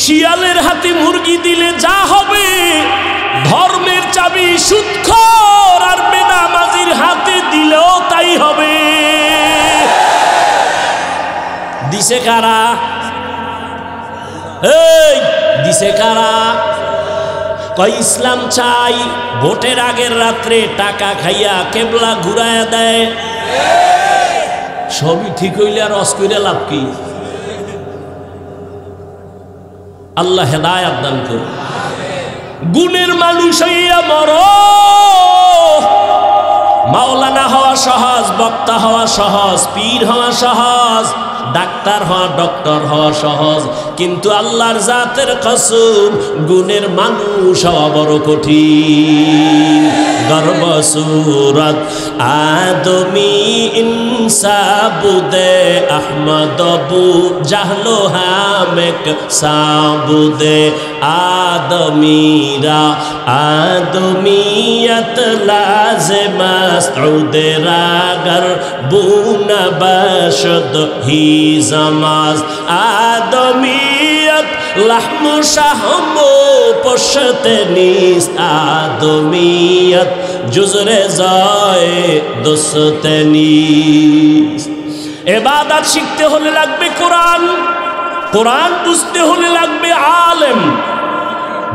শিয়ালের হাতে মুরগি দিলে যা হবে, ধর্মের চাবি সুদখোর দিছে কারা? এই দিছে কারা? কয় ইসলাম চাই, ভোটের আগের রাত্রে টাকা খাইয়া কেবলা ঘুরাইয়া দেয়। সবই ঠিক হইলে আর রস কইরা লাভ কি? আল্লাহ হেদায়েত দান করুন। গুণের মানুষ হইয়া মরো। মাওলানা হওয়া সহজ, বক্তা হওয়া সহজ, পীর হওয়া সহজ, ডাক্তার হওয়া, ডক্টর হওয়া সহজ, কিন্তু আল্লাহর জাতের কসম গুণের মানুষ হওয়া বড় কঠিন। গর্ব সুরত আদমি ইনসাবুদে আহমদবু জাহলো হামেক সাবুদে আদমিরা আদমিয়ত লাজমাসউদে রাগর বুনা বশদ হি জামাজ আদমিয়ত লাহমু শাহমু পশতে নিস আদমিয়ত জুজরে যায় দোস্তে নিস। ইবাদত শিখতে হলে লাগবে কোরআন, কোরআন বুঝতে হলে লাগবে আলেম।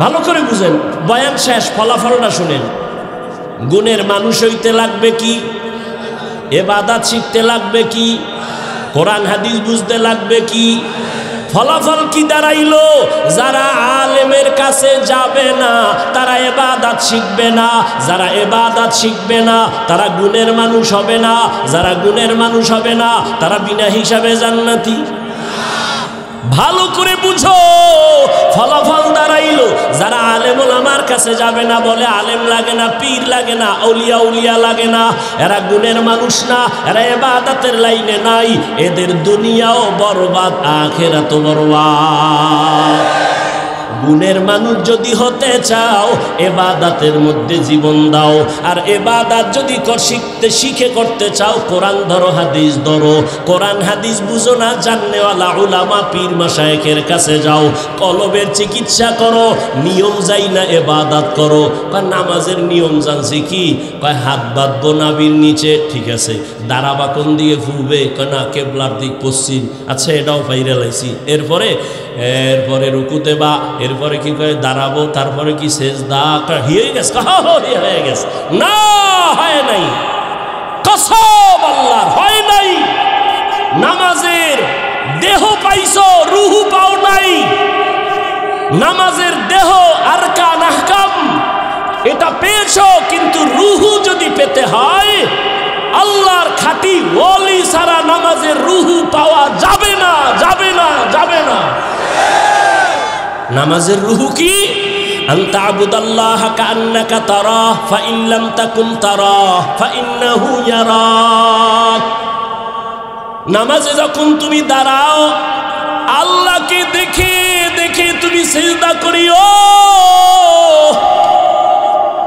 ভালো করে বুঝেন, বয়ান শেষ, ফলাফলটা শুনেন। গুণের মানুষ হইতে লাগবে কি? ইবাদত শিখতে লাগবে কি? কোরআন হাদিস বুঝতে লাগবে কি? ফলাফল কি দাঁড়াইলো? যারা আলেমের কাছে যাবে না তারা ইবাদত শিখবে না, যারা ইবাদত শিখবে না তারা গুণের মানুষ হবে না, যারা গুণের মানুষ হবে না তারা বিনা হিসাবে জান্নাতি। ভালো করে বুঝো, ফলাফল দাঁড়াইলো যারা আলেম ওলামার কাছে যাবে না, বলে আলেম লাগে না, পীর লাগে না, আউলিয়া উলিয়া লাগে না, এরা গুণের মানুষ না, এরা ইবাদতের লাইনে নাই, এদের দুনিয়াও বরবাদ আখিরাতও বরবাদ। গুণের মানুষ যদি হতে চাও ইবাদতের মধ্যে জীবন দাও, আর ইবাদত যদি শিখে করতে চাও কোরআন ধরো, হাদিস ধরো। কোরআন হাদিস বুঝো না, জাননেওয়ালা উলামা পীর মাশায়েখের কাছে যাও, কলবের চিকিৎসা করো, নিয়ম যাই না ইবাদত করো। কয় নামাজের নিয়ম জানছি কি? কয় হাত বাঁধবো নাভির নিচে, ঠিক আছে। দাঁড়াবা কোন দিকে ফুলবে? কয় না কেবলার দিক পশ্চিম। আচ্ছা এটাও পাইরে লাইছি। এরপরে রুকুতে বা, এরপরে কি করে দাঁড়াবো, তারপরে কি সেজদা হয়ে গেছে? হয়ে গেছে না, হয় নাই, কসম আল্লাহর হয় নাই। নামাজের দেহ পাইছো, রুহু পাও নাই। নামাজের দেহ আরকান আহকাম এটা পেয়েছো, কিন্তু রুহু যদি পেতে হয় আল্লাহর খাঁটি ওলি ছাড়া নামাজের রুহু পাওয়া যাবে না, যাবে না, যাবে না। নামাজের রুহু কি? আনতা আবুদাল্লাহ কান্নাকা তারাহ ফাইন লাম তাকুন তারাহ ফাইন্নাহু ইয়ারাক। নামাজে যখন তুমি দাঁড়াও আল্লাহকে দেখে দেখে তুমি সিজদা করিও।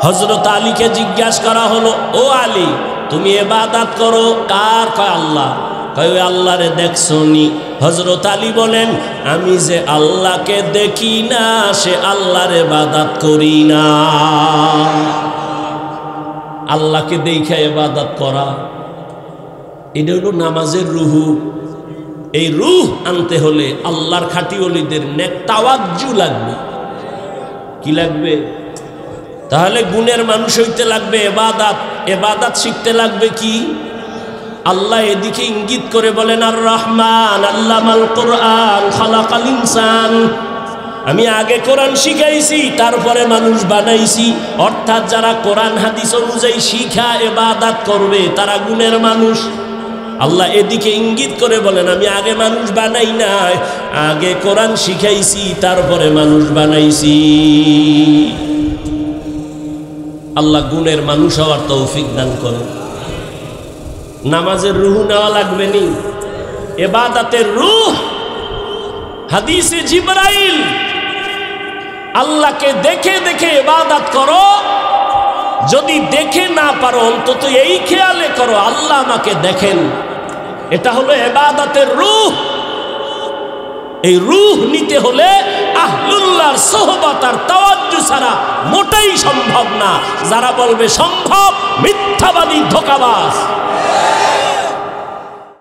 হযরত আলীকে জিজ্ঞাসা করা হলো, ও আলী তুমি ইবাদত করো কার? কয় আল্লাহ। কয় ওই আল্লাহরে দেখছো নি? হযরত আলী বলেন, আমি যে আল্লাহকে দেখি না সে আল্লাহর ইবাদত করি না। আল্লাহকে দেখে ইবাদত করা, এটা হলো নামাজের রুহু। এই রুহ আনতে হলে আল্লাহর খাঁটি ওলিদের নেক তাওয়াজ্জু লাগবে। কি লাগবে? তাহলে গুণের মানুষ হইতে লাগবে ইবাদত। ইবাদত শিখতে লাগবে কি? আল্লাহ এদিকে ইঙ্গিত করে বলেন, আর রহমান আল্লামাল কোরআন খালাকাল ইনসান। আমি আগে কোরআন শিখাইছি, তারপরে মানুষ বানাইছি। অর্থাৎ যারা কোরআন হাদিস অনুযায়ী শিখা ইবাদত করবে তারা গুণের মানুষ। আল্লাহ এদিকে ইঙ্গিত করে বলেন, আমি আগে মানুষ বানাই নাই, আগে কোরআন শিখাইছি তারপরে মানুষ বানাইছি। আল্লাহ গুণের মানুষ হওয়ার তৌফিক দান করেন। নামাজের রুহ নেওয়া লাগবে নি, ইবাদতের রুহ। হাদিসে জিবরাইল, আল্লাহকে দেখে দেখে ইবাদত করো, যদি দেখে না পারো অন্তত এই খেয়ালে করো আল্লাহ আমাকে দেখেন। এটা হলো ইবাদতের রুহ। এই রুহ নিতে হলে আহলুল্লাহর সোহবত আর তাওয়াজ্জু ছাড়া মোটেই সম্ভব না। যারা বলবে সম্ভব মিথ্যাবাদী, ধোঁকাবাজ।